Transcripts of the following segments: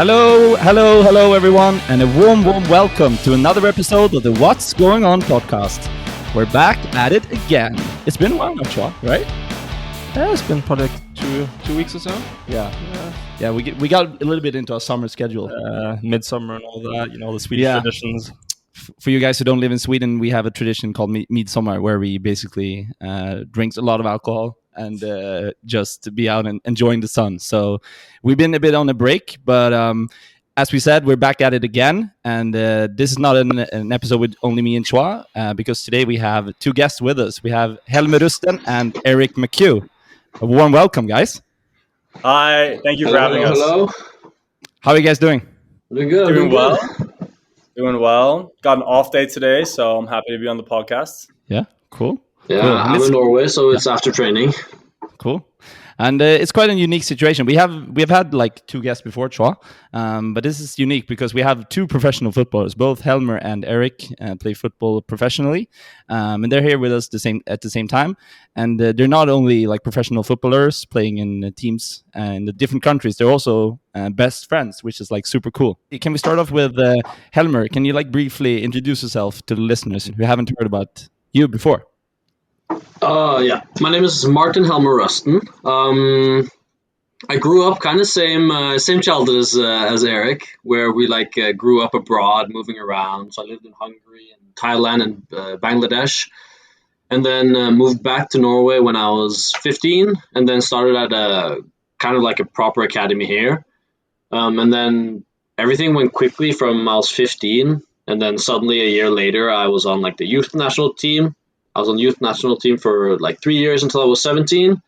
Hello, everyone, and a warm welcome to another episode of the What's Going On podcast. We're back at it again. It's been a while now, Chua, right? Yeah, it's been probably two weeks or so. Yeah. We got a little bit into our summer schedule, Midsummer and all that. The Swedish traditions. For you guys who don't live in Sweden, we have a tradition called Midsummer, where we basically drinks a lot of alcohol and just be out and enjoying the sun. So we've been a bit on a break, but as we said, we're back at it again. And this is not an episode with only me and Chua, because today we have two guests with us. We have Helmer Rusten and Erik McCue. A warm welcome, guys. Hi, thank you for having us. Hello. How are you guys doing? Doing well. Doing well. Got an off day today, so I'm happy to be on the podcast. Yeah, cool. Yeah, cool. I'm in Norway, so it's after training. Cool. And it's quite a unique situation. We have had like two guests before, Chua, but this is unique because we have two professional footballers. Both Helmer and Erik play football professionally, and they're here with us at the same time. And they're not only like professional footballers playing in teams in the different countries. They're also best friends, which is like super cool. Can we start off with Helmer? Can you like briefly introduce yourself to the listeners who haven't heard about you before? Yeah. My name is Martin Helmer Rusten. I grew up kind of same childhood as Erik, where we grew up abroad, moving around. So I lived in Hungary and Thailand and Bangladesh, and then moved back to Norway when I was 15, and then started at a kind of like a proper academy here. And then everything went quickly from I was 15, and then suddenly a year later I was on like the youth national team. I was on the youth national team for like 3 years until I was 17.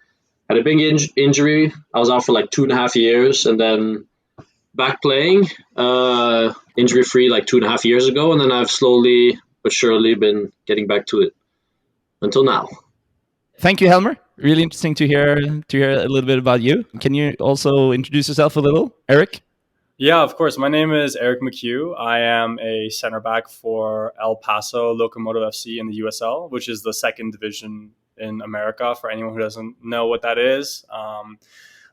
Had a big injury. I was out for like 2.5 years, and then back playing, injury-free like 2.5 years ago. And then I've slowly but surely been getting back to it until now. Thank you, Helmer. Really interesting to hear a little bit about you. Can you also introduce yourself a little, Erik? Yeah, of course. My name is Erik McCue. I am a center back for El Paso Locomotive FC in the USL, which is the second division in America for anyone who doesn't know what that is.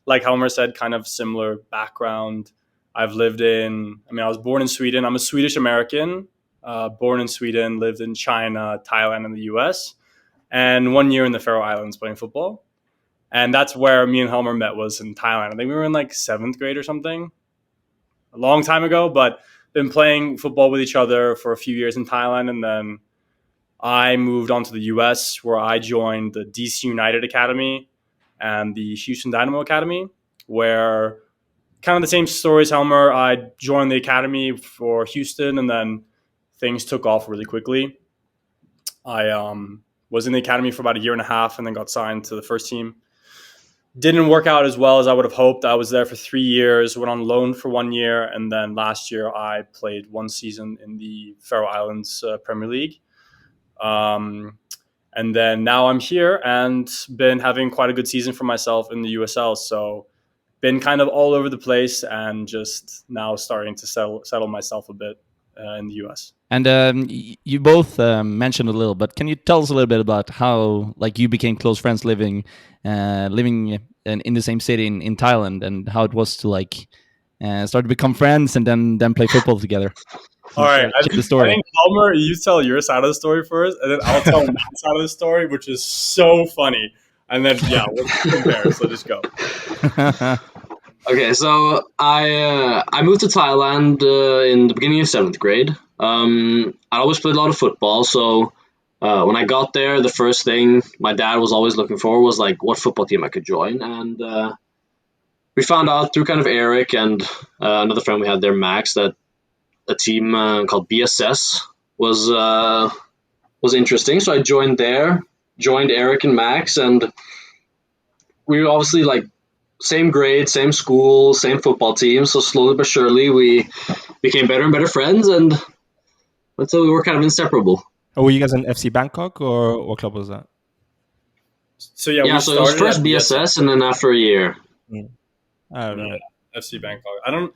Like Helmer said, kind of similar background. I was born in Sweden. I'm a Swedish American, born in Sweden, lived in China, Thailand, and the US, and 1 year in the Faroe Islands playing football. And that's where me and Helmer met, was in Thailand. I think we were in like 7th grade or something. A long time ago, but been playing football with each other for a few years in Thailand. And then I moved on to the US, where I joined the DC United Academy and the Houston Dynamo Academy, where kind of the same story as Helmer. I joined the academy for Houston, and then things took off really quickly. I was in the academy for about 1.5 years and then got signed to the first team. Didn't work out as well as I would have hoped. I was there for 3 years, went on loan for 1 year, and then last year I played 1 season in the Faroe Islands Premier League. And then now I'm here and been having quite a good season for myself in the USL. So been kind of all over the place and just now starting to settle myself a bit in the US. And you both mentioned a little, but can you tell us a little bit about how like you became close friends living in the same city in Thailand, and how it was to like start to become friends and then play football together? All right, the story. I think Helmer, you tell your side of the story first, and then I'll tell my side of the story, which is so funny. And then we'll compare. So just go. Okay, so I moved to Thailand in the beginning of 7th grade. I always played a lot of football, so when I got there, the first thing my dad was always looking for was like what football team I could join. And we found out through kind of Erik and another friend we had there, Max, that a team called BSS was interesting. So I joined Erik and Max, and we were obviously like same grade, same school, same football team. So slowly but surely we became better and better friends, and until we were kind of inseparable. Oh, were you guys in FC Bangkok, or what club was that? So so it was first BSS, and then after a year. FC Bangkok.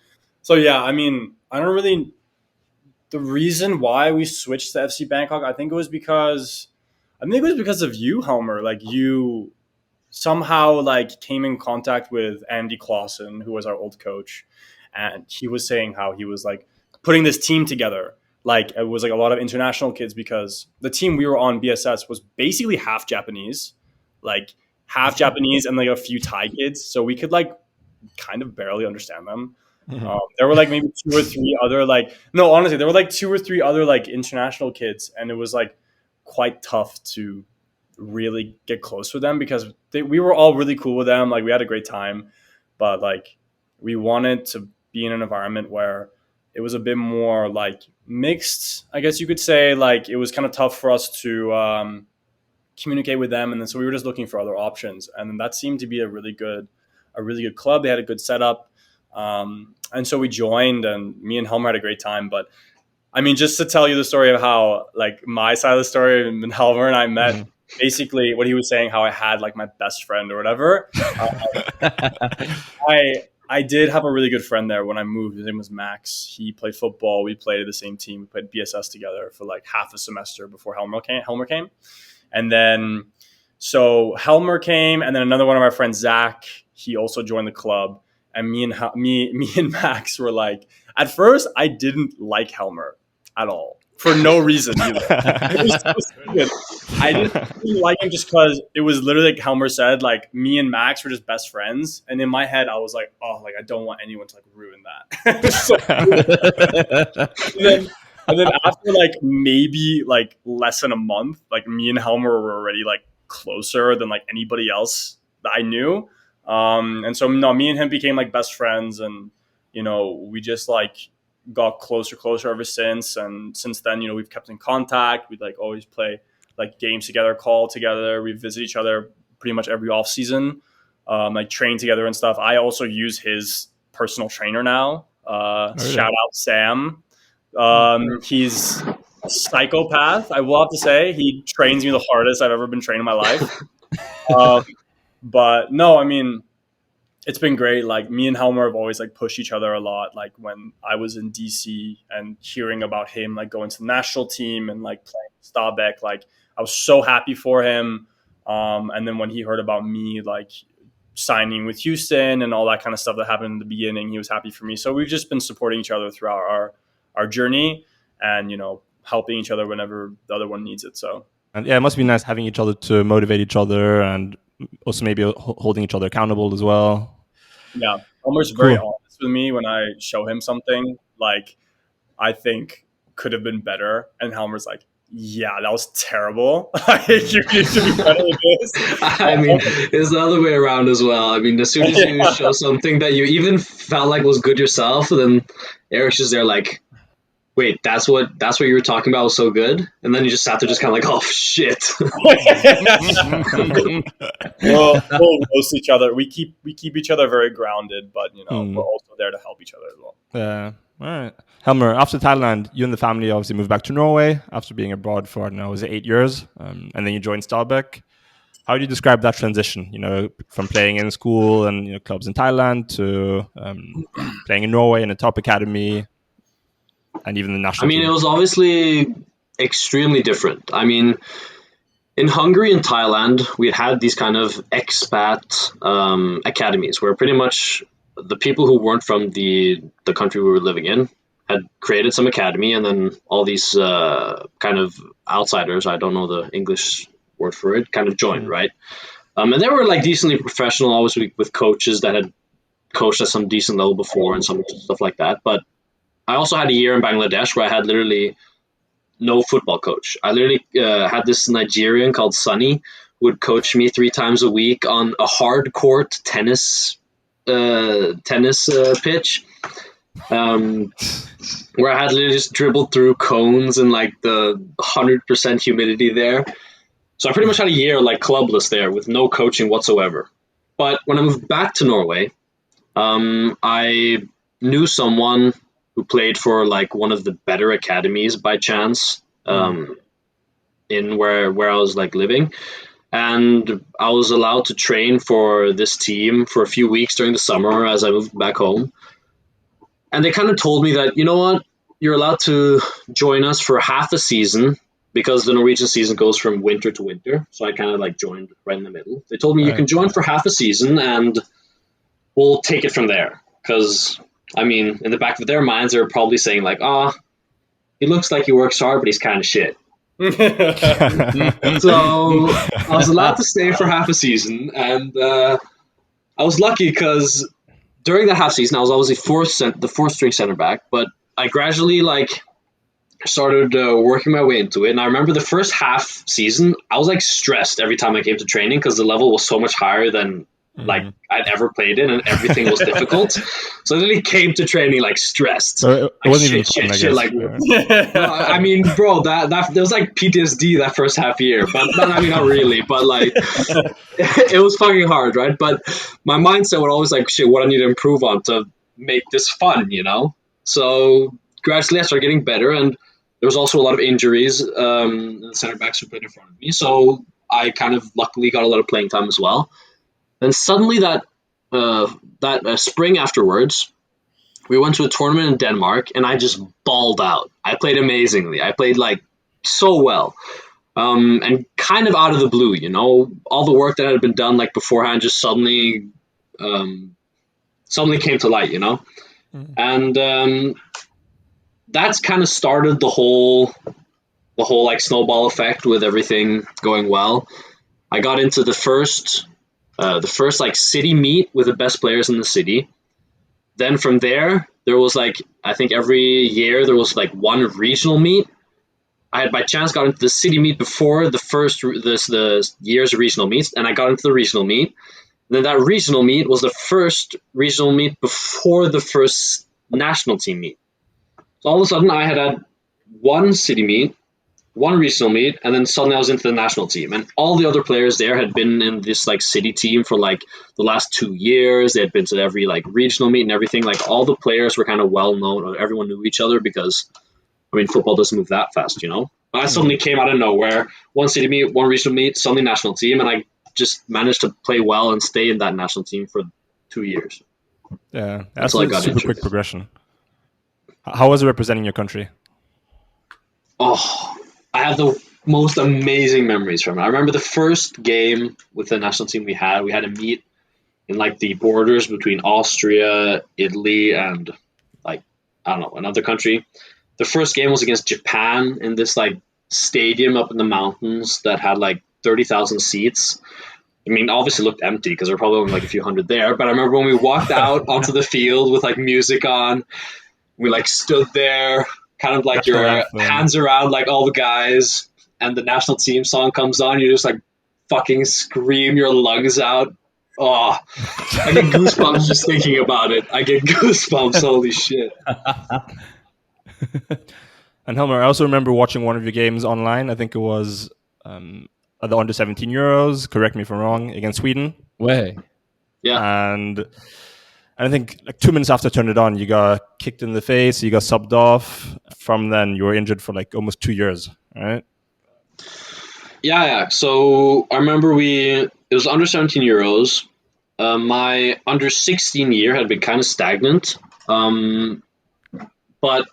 The reason why we switched to FC Bangkok, I think it was because of you, Helmer. Like you somehow like came in contact with Andy Clausen, who was our old coach, and he was saying how he was like putting this team together. Like it was like a lot of international kids because the team we were on, BSS, was basically half Japanese, like half Japanese and like a few Thai kids. So we could like kind of barely understand them. There were like maybe two or three other honestly, there were like two or three other like international kids, and it was like quite tough to really get close with them because we were all really cool with them. Like we had a great time, but like we wanted to be in an environment where it was a bit more like mixed, I guess you could say. Like it was kind of tough for us to communicate with them, and then so we were just looking for other options, and then that seemed to be a really good club. They had a good setup, and so we joined, and me and Helmer had a great time. But I mean, just to tell you the story of how like my side of the story, and Helmer and I met. Basically, what he was saying, how I had like my best friend or whatever. I did have a really good friend there when I moved. His name was Max. He played football. We played at the same team. We played BSS together for like half a semester before Helmer came. And then, so Helmer came, and then another one of our friends, Zach, he also joined the club. And me and Max were like, at first, I didn't like Helmer at all. For no reason either. I didn't like him just because it was literally like Helmer said, like me and Max were just best friends. And in my head, I was like, oh, like I don't want anyone to like ruin that. and then after like maybe like less than a month, like me and Helmer were already like closer than like anybody else that I knew. And so me and him became like best friends, and we just like got closer ever since. And since then, we've kept in contact. We'd like always play like games together, call together. We visit each other pretty much every off season, like train together and stuff. I also use his personal trainer now. Shout out Sam. He's a psychopath. I will have to say he trains me the hardest I've ever been trained in my life. But no, I mean, it's been great. Like me and Helmer have always like pushed each other a lot. Like when I was in DC and hearing about him like going to the national team and like playing Stabæk, like I was so happy for him. And then when he heard about me like signing with Houston and all that kind of stuff that happened in the beginning, he was happy for me. So we've just been supporting each other throughout our journey, and helping each other whenever the other one needs it. So and yeah, it must be nice having each other to motivate each other, and also maybe holding each other accountable as well. Yeah, Helmer's very honest with me when I show him something like I think could have been better, and Helmer's like, yeah, that was terrible. You need to be better with this. I mean, it's the other way around as well. I mean, as soon as you show something that you even felt like was good yourself, then Erik's just there like, wait, that's what you were talking about was so good? And then you just sat there just kind of like, oh, shit. We'll roast each other. We keep each other very grounded, but, we're also there to help each other as well. Yeah. All right. Helmer, after Thailand, you and the family obviously moved back to Norway after being abroad for, 8 years. And then you joined Stabæk. How would you describe that transition, from playing in school and, clubs in Thailand to playing in Norway in a top academy? And even the national team. It was obviously extremely different. I mean, in Hungary and Thailand, we had these kind of expat academies where pretty much the people who weren't from the country we were living in had created some academy, and then all these kind of outsiders, I don't know the English word for it, kind of joined, right? And they were like decently professional, always with coaches that had coached at some decent level before and some stuff like that. But I also had a year in Bangladesh where I had literally no football coach. I literally had this Nigerian called Sunny who would coach me 3 times a week on a hard court tennis pitch, where I had literally just dribbled through cones and like the 100% humidity there. So I pretty much had a year like clubless there with no coaching whatsoever. But when I moved back to Norway, I knew someone who played for like one of the better academies by chance, in where I was like living. And I was allowed to train for this team for a few weeks during the summer as I moved back home. And they kind of told me that, you know what, you're allowed to join us for half a season because the Norwegian season goes from winter to winter. So I kind of like joined right in the middle. They told me you can join for half a season and we'll take it from there. Because I mean, in the back of their minds, they're probably saying like, "Ah, he looks like he works hard, but he's kind of shit." So I was allowed to stay for half a season, and I was lucky because during that half season, I was obviously the fourth string center back, but I gradually started working my way into it. And I remember the first half season, I was stressed every time I came to training because the level was so much higher than I'd ever played in, and everything was difficult. So I literally came to training stressed. So it wasn't even fun, I guess. I mean, bro, that there was PTSD that first half year, but I mean, not really, but it was fucking hard, right? But my mindset would always shit, what I need to improve on to make this fun, So gradually I started getting better, and there was also a lot of injuries. The center backs who played in front of me, so I kind of luckily got a lot of playing time as well. Then suddenly that spring afterwards, we went to a tournament in Denmark, and I just balled out. I played amazingly. I played so well, and kind of out of the blue. All the work that had been done beforehand just suddenly came to light. And that's kind of started the whole snowball effect with everything going well. I got into the first city meet with the best players in the city. Then from there was I think every year there was one regional meet. I had by chance got into the city meet before the year's regional meets, and I got into the regional meet. And then that regional meet was the first regional meet before the first national team meet. So all of a sudden I had one city meet, one regional meet, and then suddenly I was into the national team. And all the other players there had been in this city team for the last 2 years. They had been to every regional meet and everything. All the players were kind of well known, or everyone knew each other because, I mean, football doesn't move that fast, But I suddenly came out of nowhere, one city meet, one regional meet, suddenly national team, and I just managed to play well and stay in that national team for 2 years. Yeah, that's a super quick progression. How was it representing your country? Oh, I have the most amazing memories from it. I remember the first game with the national team we had a meet in the borders between Austria, Italy, and I don't know, another country. The first game was against Japan in this stadium up in the mountains that had 30,000 seats. I mean, obviously looked empty because there were probably only a few hundred there. But I remember when we walked out onto the field with music on, we stood there, kind of your hands around all the guys, and the national team song comes on. You just fucking scream your lungs out. Oh, I get goosebumps just thinking about it. I get goosebumps. Holy shit. And Helmer, I also remember watching one of your games online. I think it was at the under-17 Euros, correct me if I'm wrong, against Sweden. Way. Yeah. And I think 2 minutes after I turned it on, you got kicked in the face, you got subbed off. From then, you were injured for almost 2 years, right? Yeah. So I remember it was under-17 Euros. My under-16 year had been kind of stagnant. But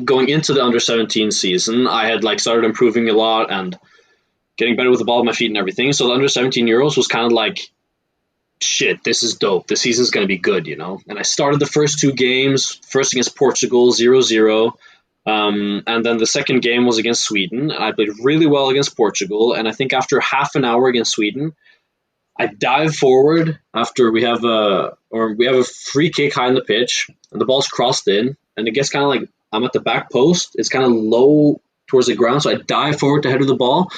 going into the under-17 season, I had started improving a lot and getting better with the ball at my feet and everything. So the under-17 Euros was kind of shit, this is dope. The season's going to be good, And I started the first 2 games, first against Portugal, 0-0. And then the second game was against Sweden. And I played really well against Portugal. And I think after half an hour against Sweden, I dive forward after we have a free kick high in the pitch, and the ball's crossed in, and it gets kind of I'm at the back post. It's kind of low towards the ground, so I dive forward to head of the ball.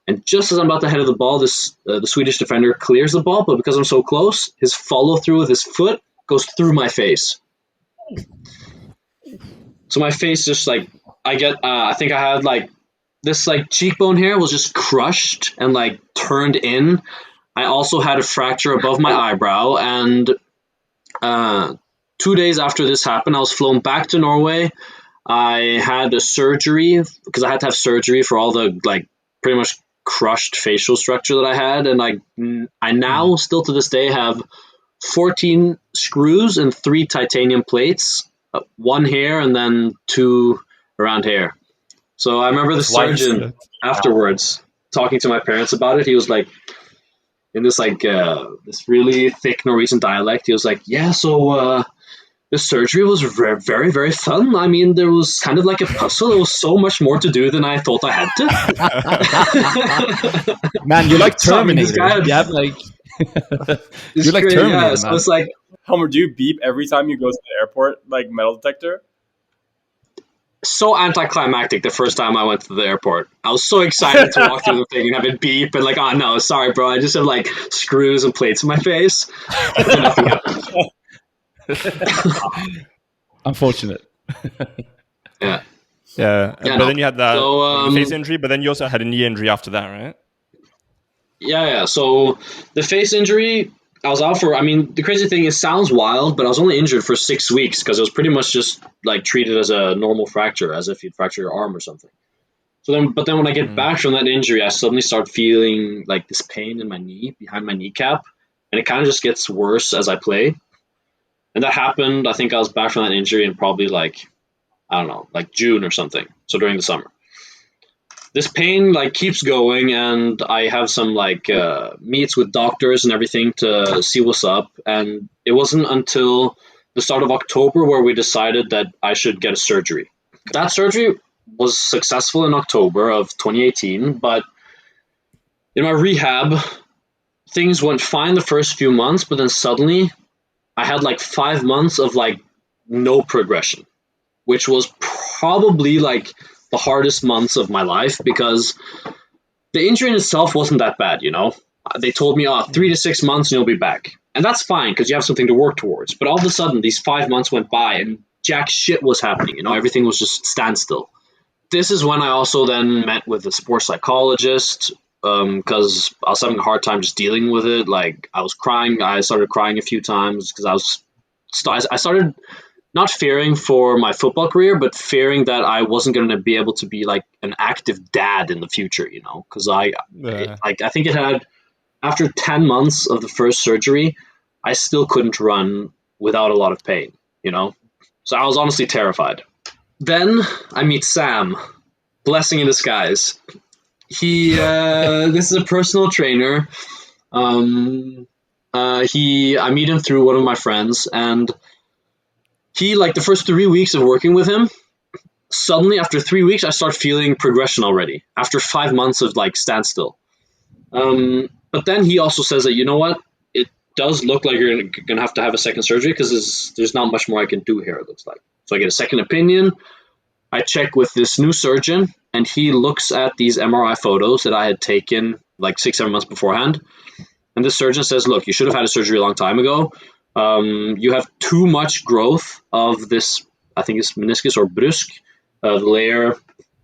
And just as I'm about to head of the ball, the Swedish defender clears the ball, but because I'm so close, his follow-through with his foot goes through my face. So my face just I think I had this cheekbone hair was just crushed and turned in. I also had a fracture above my eyebrow, and 2 days after this happened, I was flown back to Norway. I had a surgery because I had to have surgery for all the pretty much crushed facial structure that I had, and I now still to this day have 14 screws and 3 titanium plates, 1 here and then 2 around here. So I remember the surgeon afterwards talking to my parents about it. He was in this this really thick Norwegian dialect. He was yeah, so the surgery was very, very fun. I mean, there was kind of like a puzzle. There was so much more to do than I thought I had to. Man, you're like Terminator. So, I mean, you have like you're like Terminator. Yeah, so it's like, Helmer, do you beep every time you go to the airport, like metal detector? So anticlimactic the first time I went to the airport. I was so excited to walk through the thing and have it beep and like, oh no, sorry, bro. I just have like screws and plates in my face. Nothing happened. Unfortunate. Yeah. But no. then you had the face injury, but then you also had a knee injury after that, right? Yeah. So the face injury, I was out for, I mean, the crazy thing, it sounds wild, but I was only injured for 6 weeks because it was pretty much just like treated as a normal fracture, as if you'd fracture your arm or something. But then when I get back from that injury, I suddenly start feeling like this pain in my knee, behind my kneecap, and it kind of just gets worse as I play. And that happened, I think I was back from that injury in probably like, I don't know, like June or something. So during the summer. This pain like keeps going, and I have some like meets with doctors and everything to see what's up. And it wasn't until the start of October where we decided that I should get a surgery. That surgery was successful in October of 2018, but in my rehab, things went fine the first few months, but then suddenly I had like 5 months of like no progression, which was probably like the hardest months of my life because the injury in itself wasn't that bad, you know? They told me, 3 to 6 months and you'll be back. And that's fine because you have something to work towards. But all of a sudden, these 5 months went by and jack shit was happening, you know? Everything was just standstill. This is when I also then met with a sports psychologist because I was having a hard time just dealing with it. Like, I was crying. I started crying a few times because I started not fearing for my football career, but fearing that I wasn't going to be able to be like an active dad in the future, you know, because I think it had, after 10 months of the first surgery, I still couldn't run without a lot of pain, you know, so I was honestly terrified. Then I meet Sam, blessing in disguise. This is a personal trainer. I meet him through one of my friends, and he, like the first 3 weeks of working with him, suddenly after 3 weeks, I start feeling progression already after 5 months of like standstill. But then he also says that, you know what, it does look like you're going to have a second surgery because there's not much more I can do here, it looks like. So I get a second opinion. I check with this new surgeon, and he looks at these MRI photos that I had taken like 6-7 months beforehand. And the surgeon says, look, you should have had a surgery a long time ago. You have too much growth of this, I think it's meniscus or brusk, the layer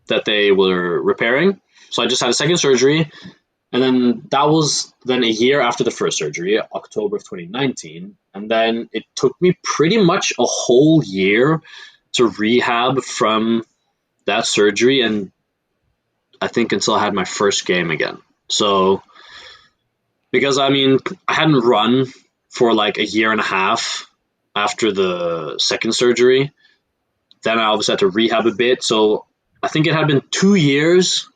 that they were repairing. So I just had a second surgery. And then that was then a year after the first surgery, October of 2019. And then it took me pretty much a whole year to rehab from that surgery. And I think until I had my first game again. So, because I mean, I hadn't run for like a year and a half after the second surgery. Then I obviously had to rehab a bit. So I think it had been 2 years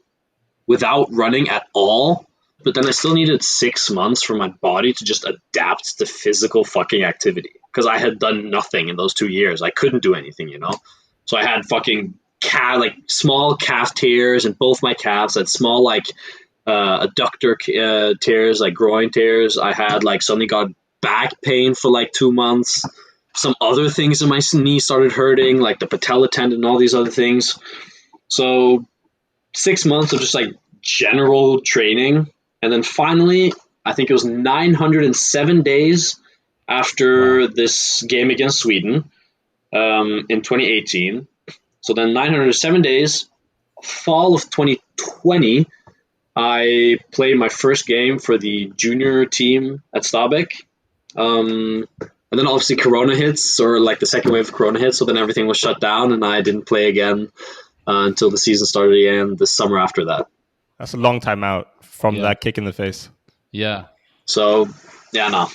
without running at all. But then I still needed 6 months for my body to just adapt to physical fucking activity. Because I had done nothing in those 2 years. I couldn't do anything, you know? So I had fucking small calf tears in both my calves. I had small adductor tears, like groin tears. I had suddenly got back pain for 2 months. Some other things in my knee started hurting, like the patella tendon and all these other things. So 6 months of just general training. And then finally, I think it was 907 days after this game against Sweden in 2018. So then 907 days, fall of 2020, I played my first game for the junior team at Stabæk. And then obviously Corona hits, or the second wave of Corona hits. So then everything was shut down and I didn't play again until the season started again the summer after that. That's a long time out from that kick in the face. Yeah. So, no.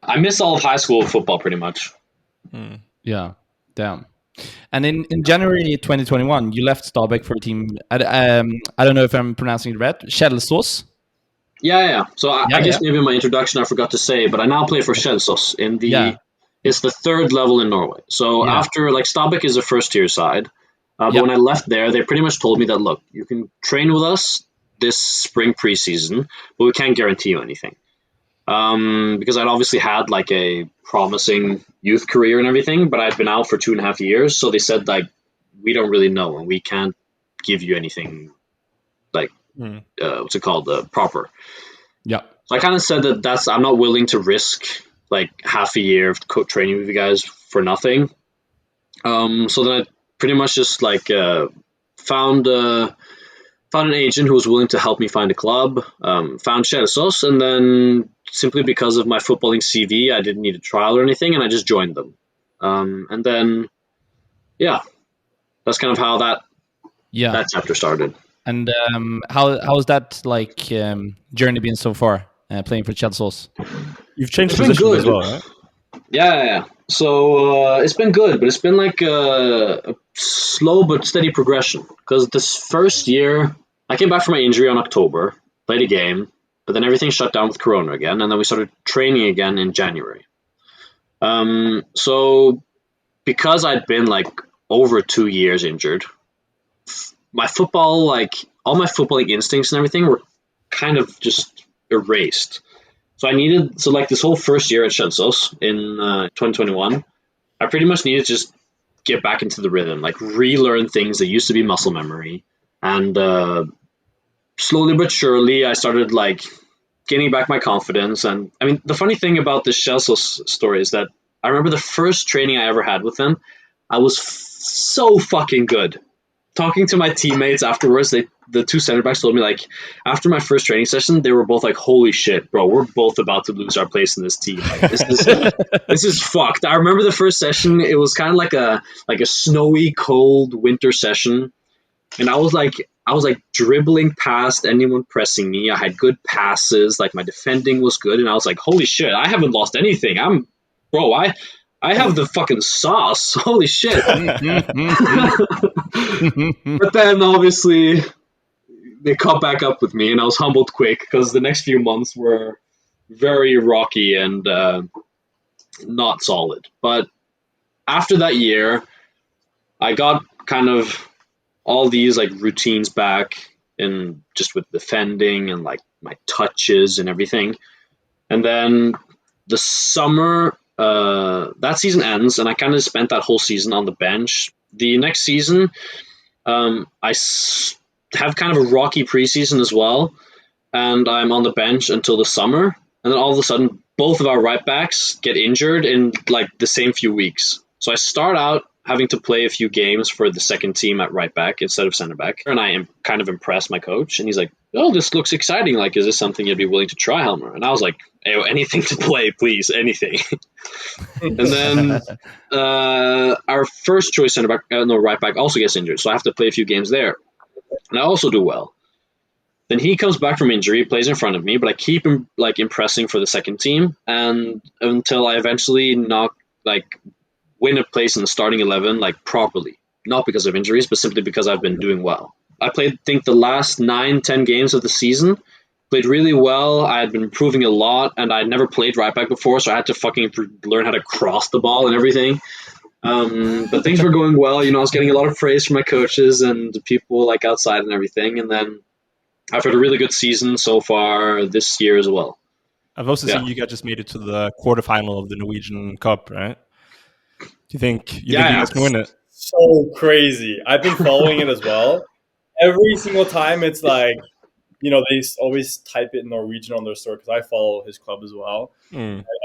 I miss all of high school football pretty much. Yeah. Damn. And in January 2021, you left Stabæk for a team. I don't know if I'm pronouncing it right. Kjelsås. Yeah. So I guess maybe in my introduction I forgot to say, but I now play for Kjelsås in It's the third level in Norway. So after, like, Stabæk is a first-tier side. But when I left there, they pretty much told me that, look, you can train with us this spring preseason, but we can't guarantee you anything. Because I'd obviously had, like, a promising youth career and everything, but I'd been out for 2.5 years. So they said, like, we don't really know, and we can't give you anything, like, what's it called, proper. Yeah. So I kind of said that I'm not willing to risk, like, half a year of training with you guys for nothing. So then I pretty much just, like, found an agent who was willing to help me find a club, found Kjelsås, and then simply because of my footballing CV, I didn't need a trial or anything, and I just joined them. And then, that's kind of how that chapter started. And how has that, like, journey been so far, playing for Kjelsås? You've changed positions as well, right? Yeah. So it's been good, but it's been like a slow but steady progression. Because this first year, I came back from my injury in October, played a game, but then everything shut down with Corona again, and then we started training again in January. So because I'd been, like, over 2 years injured, my football, like, all my footballing instincts and everything were kind of just erased. So like, this whole first year at Kjelsås in 2021, I pretty much needed to just get back into the rhythm, like, relearn things that used to be muscle memory. And slowly but surely, I started, like, getting back my confidence. And I mean, the funny thing about this Kjelsås story is that I remember the first training I ever had with them, I was so fucking good. Talking to my teammates afterwards, the two center backs told me, like, after my first training session, they were both like, "Holy shit, bro, we're both about to lose our place in this team. Like, this is fucked." I remember the first session; it was kind of like a snowy, cold winter session, and I was like dribbling past anyone pressing me. I had good passes, like, my defending was good, and I was like, "Holy shit, I haven't lost anything. I have the fucking sauce. Holy shit." But then, obviously, they caught back up with me, and I was humbled quick because the next few months were very rocky and not solid. But after that year, I got kind of all these, like, routines back, and just with defending and, like, my touches and everything. And then the summer, that season ends, and I kind of spent that whole season on the bench. The next season, I have kind of a rocky preseason as well, and I'm on the bench until the summer. And then all of a sudden, both of our right backs get injured in, like, the same few weeks. So I start out having to play a few games for the second team at right back instead of center back. And I am kind of impressed my coach, and he's like, "Oh, this looks exciting. Like, is this something you'd be willing to try, Helmer?" And I was like, "Hey, anything to play, please, anything." And then our first choice center back, right back, also gets injured, so I have to play a few games there, and I also do well. Then he comes back from injury, plays in front of me, but I keep him, like, impressing for the second team, and until I eventually win a place in the starting 11, like, properly, not because of injuries, but simply because I've been doing well. I played, I think, the last 9-10 games of the season. Played really well. I had been improving a lot, and I'd never played right back before, so I had to fucking learn how to cross the ball and everything. But things were going well. You know, I was getting a lot of praise from my coaches and the people, like, outside and everything. And then I've had a really good season so far this year as well. I've also seen you guys just made it to the quarterfinal of the Norwegian Cup, right? Do you think you guys can win it? So crazy. I've been following it as well. Every single time it's like, you know, they always type it in Norwegian on their story because I follow his club as well.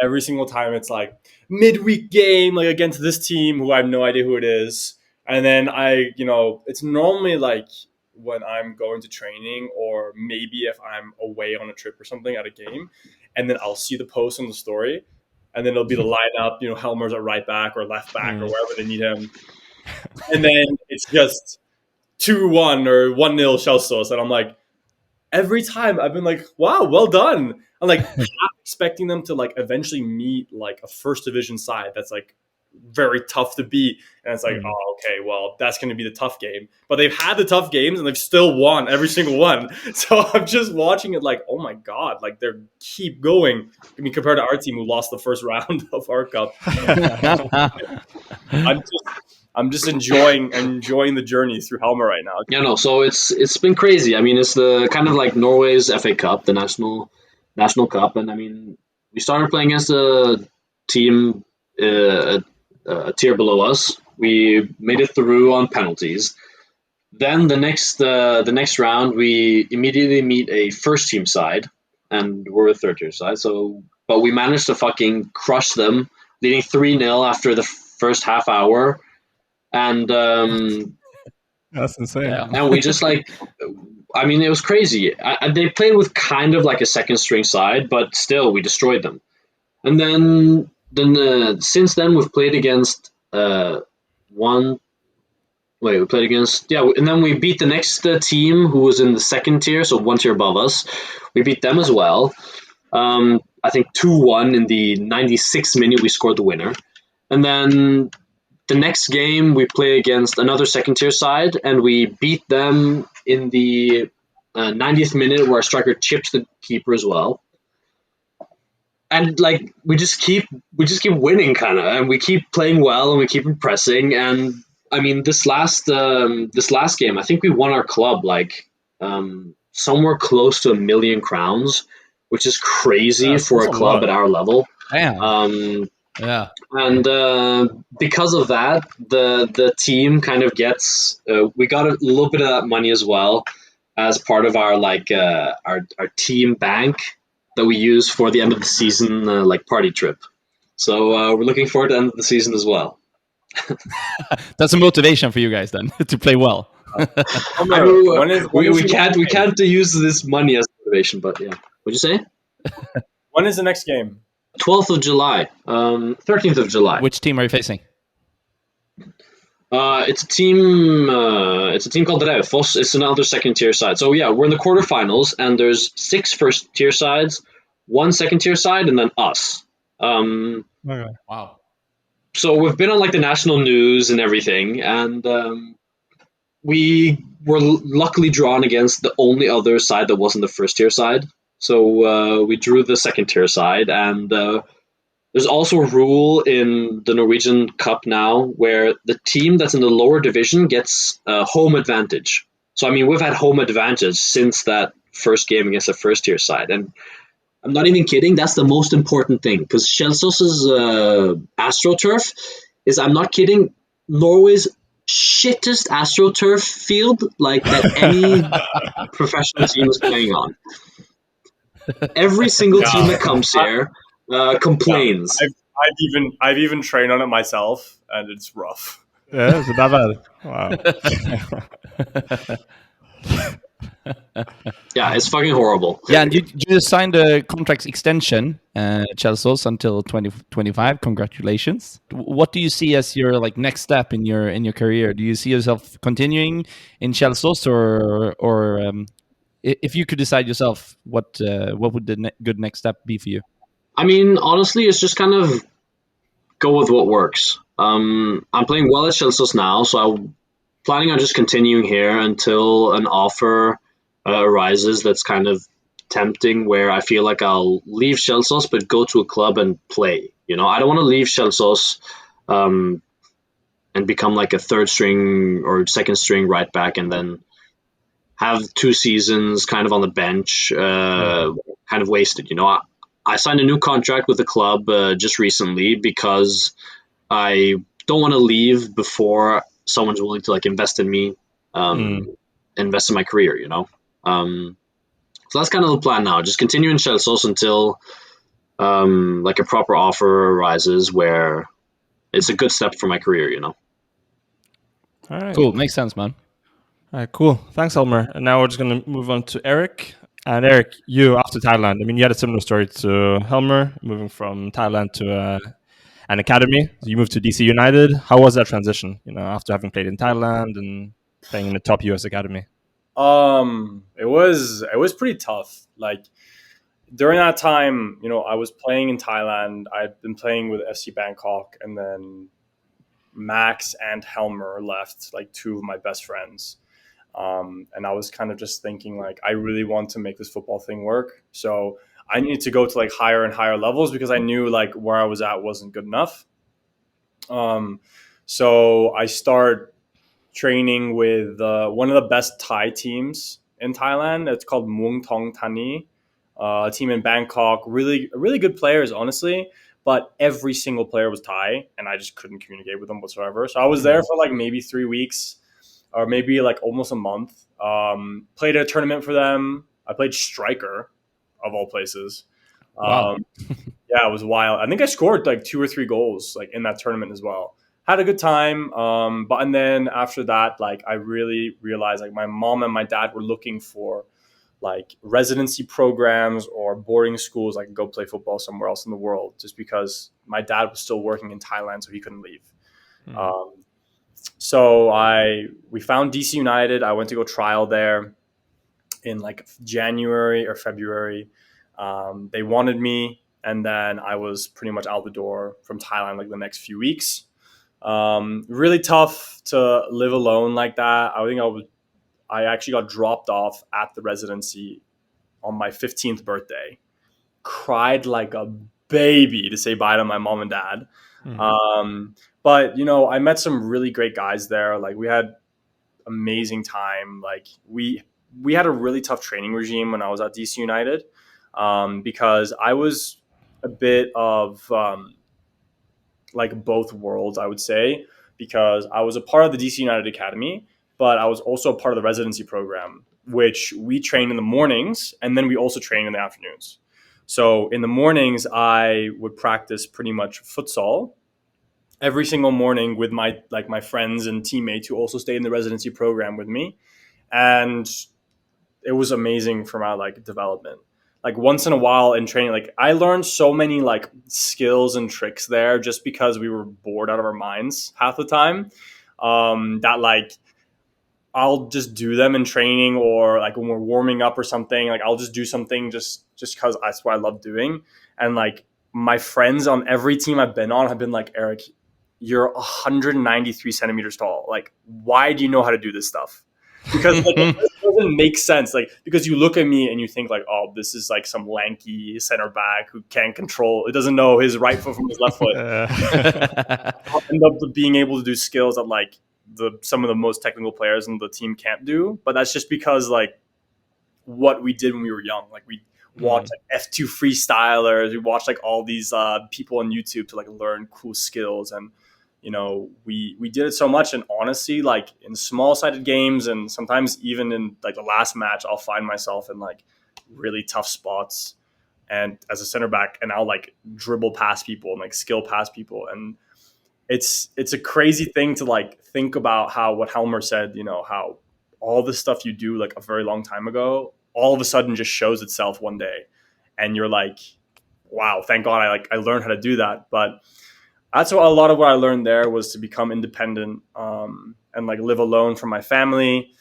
Every single time it's like midweek game, like, against this team who I have no idea who it is. And then it's normally like when I'm going to training, or maybe if I'm away on a trip or something at a game, and then I'll see the post on the story, and then it'll be the lineup, you know, Helmer's at right back or left back or wherever they need him. And then it's just 2-1 or 1-0 Kjelsås, and I'm like, every time I've been like, wow, well done. I'm like half expecting them to, like, eventually meet, like, a first division side that's, like, very tough to beat. And it's like, oh, okay, well, that's going to be the tough game. But they've had the tough games and they've still won every single one. So I'm just watching it like, oh my God, like they keep going. I mean, compared to our team who lost the first round of our cup. I'm just enjoying the journey through Helmer right now. Yeah, no. So it's been crazy. I mean, it's the kind of like Norway's FA Cup, the national cup, and I mean, we started playing against a team a tier below us. We made it through on penalties. Then the next round, we immediately meet a first team side, and we're a third tier side. So, but we managed to fucking crush them, leading 3-0 after the first half hour. And that's insane. Yeah. and we just like, I mean, it was crazy. They played with kind of like a second string side, but still we destroyed them. And then since then we've played against and then we beat the next team who was in the second tier, so one tier above us. We beat them as well. I think 2-1 in the 96th minute we scored the winner. And then the next game, we play against another second-tier side, and we beat them in the 90th minute, where our striker chips the keeper as well. And like we just keep winning, kind of, and we keep playing well, and we keep impressing. And I mean, this last game, I think we won our club like somewhere close to 1 million crowns, which is crazy for a club at our level. Damn. Yeah. And because of that, the team kind of gets we got a little bit of that money as well as part of our our team bank that we use for the end of the season like party trip. So we're looking forward to the end of the season as well. That's a motivation for you guys then to play well. We can't use this money as motivation, but yeah. What'd you say? When is the next game? 12th of July, 13th of July. Which team are you facing? It's a team called Raufoss. It's another second tier side. So yeah, we're in the quarterfinals, and there's 6 first tier sides, 1 second tier side, and then us. Okay. Wow. So we've been on like the national news and everything, and we were luckily drawn against the only other side that wasn't the first tier side. So we drew the second tier side, and there's also a rule in the Norwegian Cup now where the team that's in the lower division gets home advantage. So I mean, we've had home advantage since that first game against the first tier side, and I'm not even kidding. That's the most important thing, because Kjelsås's AstroTurf is, I'm not kidding, Norway's shittest AstroTurf field like that any professional team is playing on. Every single team that comes here complains. I've even trained on it myself, and it's rough. Yeah, is it that bad? Wow. Yeah, it's fucking horrible. Yeah, and you just signed a contract extension, Kjelsås, until 2025. Congratulations. What do you see as your like next step in your career? Do you see yourself continuing in Kjelsås, or if you could decide yourself, what would the good next step be for you? I mean, honestly, it's just kind of go with what works. I'm playing well at Kjelsås now, so I'm planning on just continuing here until an offer arises that's kind of tempting, where I feel like I'll leave Kjelsås but go to a club and play. You know, I don't want to leave Kjelsås and become like a third string or second string right back and then have 2 seasons kind of on the bench, kind of wasted. You know, I signed a new contract with the club just recently because I don't want to leave before someone's willing to like invest in me, invest in my career, you know. So that's kind of the plan now. Just continue in Kjelsås until like a proper offer arises where it's a good step for my career, you know. All right. Cool, makes sense, man. All right, cool. Thanks, Helmer. And now we're just going to move on to Erik. And Erik, you after Thailand, I mean, you had a similar story to Helmer, moving from Thailand to an academy. So you moved to DC United. How was that transition, you know, after having played in Thailand and playing in the top US academy? It was pretty tough. Like during that time, you know, I was playing in Thailand. I'd been playing with FC Bangkok, and then Max and Helmer left, like two of my best friends. And I was kind of just thinking, like, I really want to make this football thing work. So I needed to go to like higher and higher levels because I knew like where I was at wasn't good enough. So I start training with one of the best Thai teams in Thailand. It's called Muang Thong Thani, a team in Bangkok. Really good players, honestly. But every single player was Thai, and I just couldn't communicate with them whatsoever. So I was there for like maybe 3 weeks, or maybe like almost a month. Played a tournament for them. I played striker, of all places. Wow. Yeah, it was wild. I think I scored like 2 or 3 goals like in that tournament as well. Had a good time. But and then after that, like I really realized like my mom and my dad were looking for like residency programs or boarding schools I could go play football somewhere else in the world, just because my dad was still working in Thailand, so he couldn't leave. So we found DC United. I went to go trial there in like January or February. They wanted me, and then I was pretty much out the door from Thailand like the next few weeks. Really tough to live alone like that. I actually got dropped off at the residency on my 15th birthday. Cried like a baby to say bye to my mom and dad. But you know, I met some really great guys there. Like we had amazing time. Like we had a really tough training regime when I was at DC United, because I was a bit of like both worlds, I would say, because I was a part of the DC United Academy, but I was also a part of the residency program, which we trained in the mornings and then we also trained in the afternoons. So in the mornings, I would practice pretty much futsal every single morning with my friends and teammates who also stayed in the residency program with me. And it was amazing for my like development. Like once in a while in training, like I learned so many like skills and tricks there just because we were bored out of our minds half the time. That like I'll just do them in training, or like when we're warming up or something, like I'll just do something just because that's what I love doing. And like my friends on every team I've been on have been like, Erik, you're 193 centimeters tall. Like, why do you know how to do this stuff? Because like, it doesn't make sense. Like, because you look at me and you think like, oh, this is like some lanky center back who can't control. It doesn't know his right foot from his left foot. I'll end up being able to do skills that like some of the most technical players in the team can't do. But that's just because like what we did when we were young. Like we watched like F2 freestylers. We watched like all these people on YouTube to like learn cool skills. And you know, we did it so much. And honestly, like in small-sided games and sometimes even in like the last match, I'll find myself in like really tough spots and as a center back, and I'll like dribble past people and like skill past people. And it's a crazy thing to like think about how what Helmer said, you know, how all the stuff you do like a very long time ago, all of a sudden just shows itself one day. And you're like, wow, thank God I learned how to do that. But that's what a lot of what I learned there was to become independent, and like live alone from my family.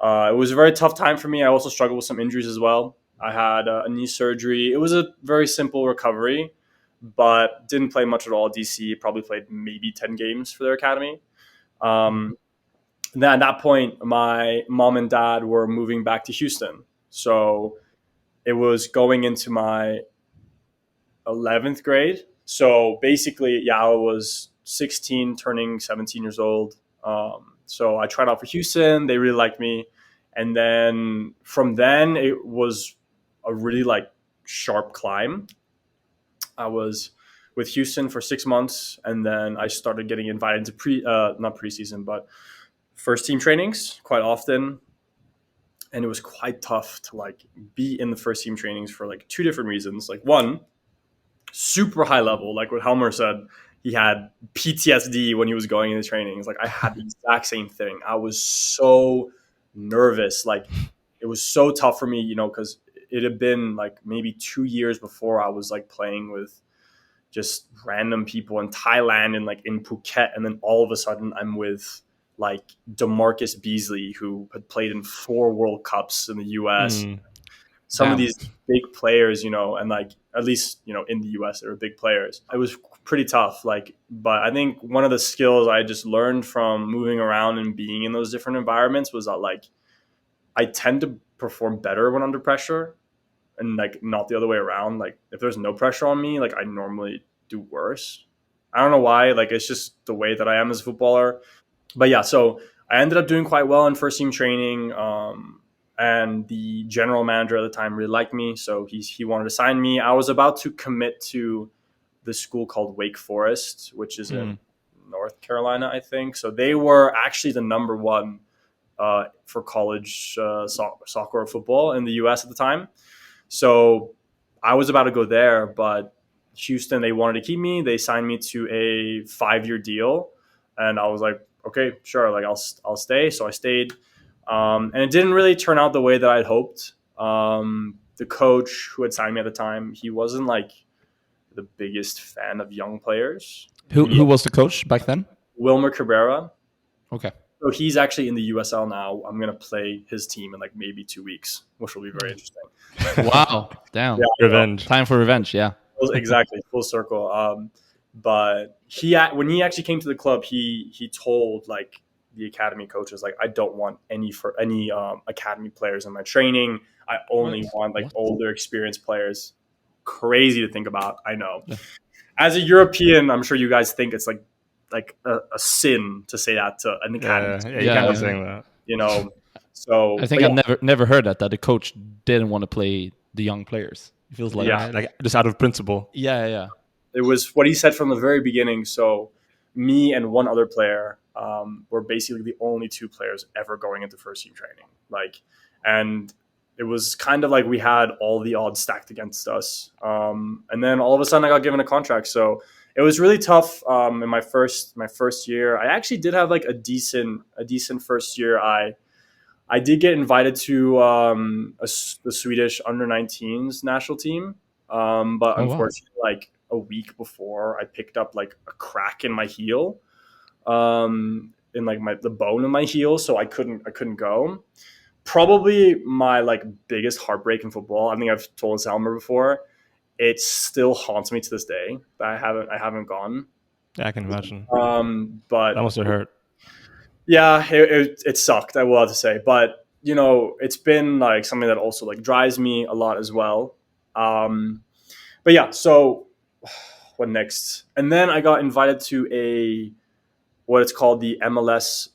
It was a very tough time for me. I also struggled with some injuries as well. I had a knee surgery. It was a very simple recovery, but didn't play much at all. DC probably played maybe 10 games for their academy. Then at that point, my mom and dad were moving back to Houston. So it was going into my 11th grade. So basically, yeah, I was 16, turning 17 years old. So I tried out for Houston. They really liked me. And then from then, it was a really like sharp climb. I was with Houston for 6 months, and then I started getting invited to not preseason, but first team trainings quite often. And it was quite tough to like be in the first team trainings for like 2 different reasons. Like one, super high level, like what Helmer said, he had PTSD when he was going into trainings. Like I had the exact same thing. I was so nervous. Like it was so tough for me, you know, because it had been like maybe 2 years before I was like playing with just random people in Thailand and like in Phuket. And then all of a sudden I'm with like DeMarcus Beasley, who had played in 4 World Cups in the US. Some of these big players, you know, and like at least, you know, in the US, they were big players. It was pretty tough. Like, but I think one of the skills I just learned from moving around and being in those different environments was that like I tend to perform better when under pressure, and like not the other way around. Like if there's no pressure on me, like I normally do worse. I don't know why. Like it's just the way that I am as a footballer. But yeah, so I ended up doing quite well in first team training. And the general manager at the time really liked me, so he wanted to sign me. I was about to commit to the school called Wake Forest, which is in North Carolina, I think. So they were actually the number one for college soccer or football in the U.S. at the time. So I was about to go there, but Houston, they wanted to keep me. They signed me to a 5-year deal, and I was like, okay, sure, like I'll stay. So I stayed, and it didn't really turn out the way that I'd hoped. The coach who had signed me at the time, he wasn't like the biggest fan of young players. Who was the coach back then? Wilmer Cabrera. Okay. So he's actually in the USL now. I'm going to play his team in like maybe 2 weeks, which will be very interesting. Wow. Damn. Yeah, Revenge. Time for revenge. Yeah. Exactly. Full circle. But when he actually came to the club, he told like the academy coaches, like, I don't want any academy players in my training. I only want like older, experienced players. Crazy to think about. I know. Yeah. As a European, I'm sure you guys think it's like a sin to say that to an academy. Yeah, you can't be saying that. You know, so I think I've never heard that the coach didn't want to play the young players. It feels like like just out of principle. Yeah. It was what he said from the very beginning. So me and one other player were basically the only 2 players ever going into first team training. Like, and it was kind of like we had all the odds stacked against us. And then all of a sudden I got given a contract. So it was really tough in my first year. I actually did have like a decent first year. I did get invited to the Swedish under-19s national team, but unfortunately, like a week before, I picked up like a crack in my heel, in like the bone in my heel, so I couldn't go. Probably my like biggest heartbreak in football. I think I've told Helmer before. It still haunts me to this day that I haven't gone. Yeah, I can imagine. But that must have hurt. Yeah, it sucked, I will have to say. But, you know, it's been like something that also like drives me a lot as well. But yeah, so what next? And then I got invited to what it's called the MLS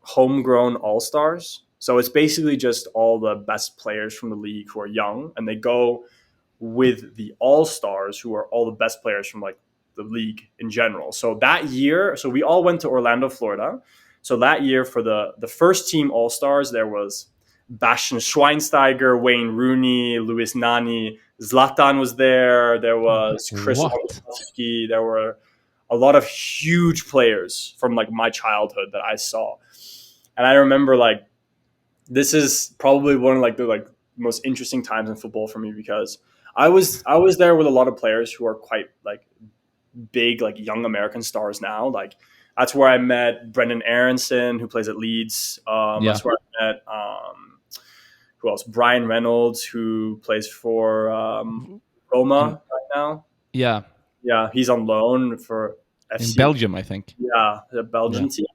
Homegrown All Stars. So it's basically just all the best players from the league who are young, and they go with the All Stars, who are all the best players from like the league in general. So that year, so we all went to Orlando, Florida. So that year for the first team All Stars, there was Bastian Schweinsteiger, Wayne Rooney, Luis Nani, Zlatan was there. There was Chris Orlowski. There were a lot of huge players from like my childhood that I saw. And I remember like this is probably one of like the like most interesting times in football for me, because I was there with a lot of players who are quite like big, like young American stars now. Like that's where I met Brendan Aronson, who plays at Leeds. That's where I met who else? Brian Reynolds, who plays for Roma right now. Yeah, he's on loan for FC. In Belgium, I think. Yeah, the Belgian team.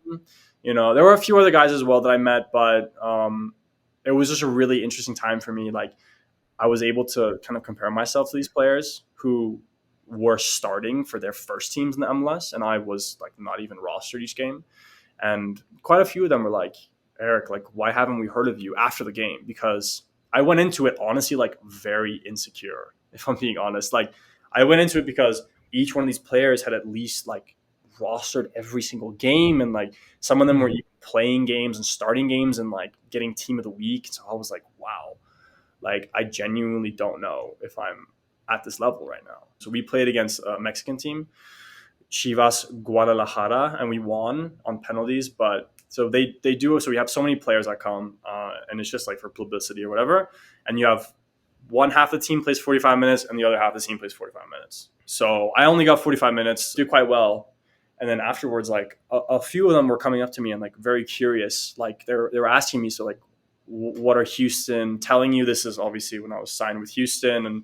You know, there were a few other guys as well that I met, but it was just a really interesting time for me. Like, I was able to kind of compare myself to these players who were starting for their first teams in the MLS, and I was like not even rostered each game. And quite a few of them were like, Erik, like, why haven't we heard of you after the game? Because I went into it honestly like very insecure, if I'm being honest. Like, I went into it because each one of these players had at least like rostered every single game, and like some of them were even playing games and starting games and like getting team of the week. So I was like, wow, like I genuinely don't know if I'm at this level right now. So we played against a Mexican team, Chivas Guadalajara, and we won on penalties. But so they do, so we have so many players that come and it's just like for publicity or whatever, and you have one half of the team plays 45 minutes and the other half of the team plays 45 minutes. So I only got 45 minutes, did quite well. And then afterwards, like a few of them were coming up to me and like very curious. Like they were asking me, so like, what are Houston telling you? This is obviously when I was signed with Houston, and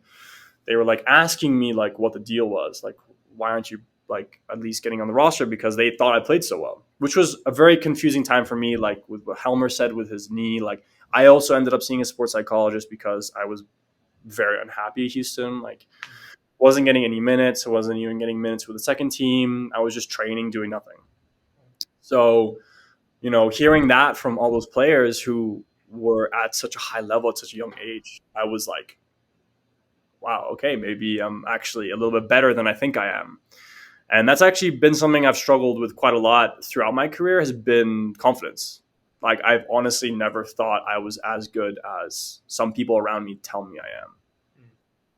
they were like asking me like what the deal was. Like, why aren't you like at least getting on the roster because they thought I played so well, which was a very confusing time for me. Like with what Helmer said with his knee, like I also ended up seeing a sports psychologist because I was very unhappy at Houston. Like wasn't getting any minutes. I wasn't even getting minutes with the second team. I was just training, doing nothing. So, hearing that from all those players who were at such a high level at such a young age, I was like, wow, okay, maybe I'm actually a little bit better than I think I am. And that's actually been something I've struggled with quite a lot throughout my career, has been confidence. Like I've honestly never thought I was as good as some people around me tell me I am.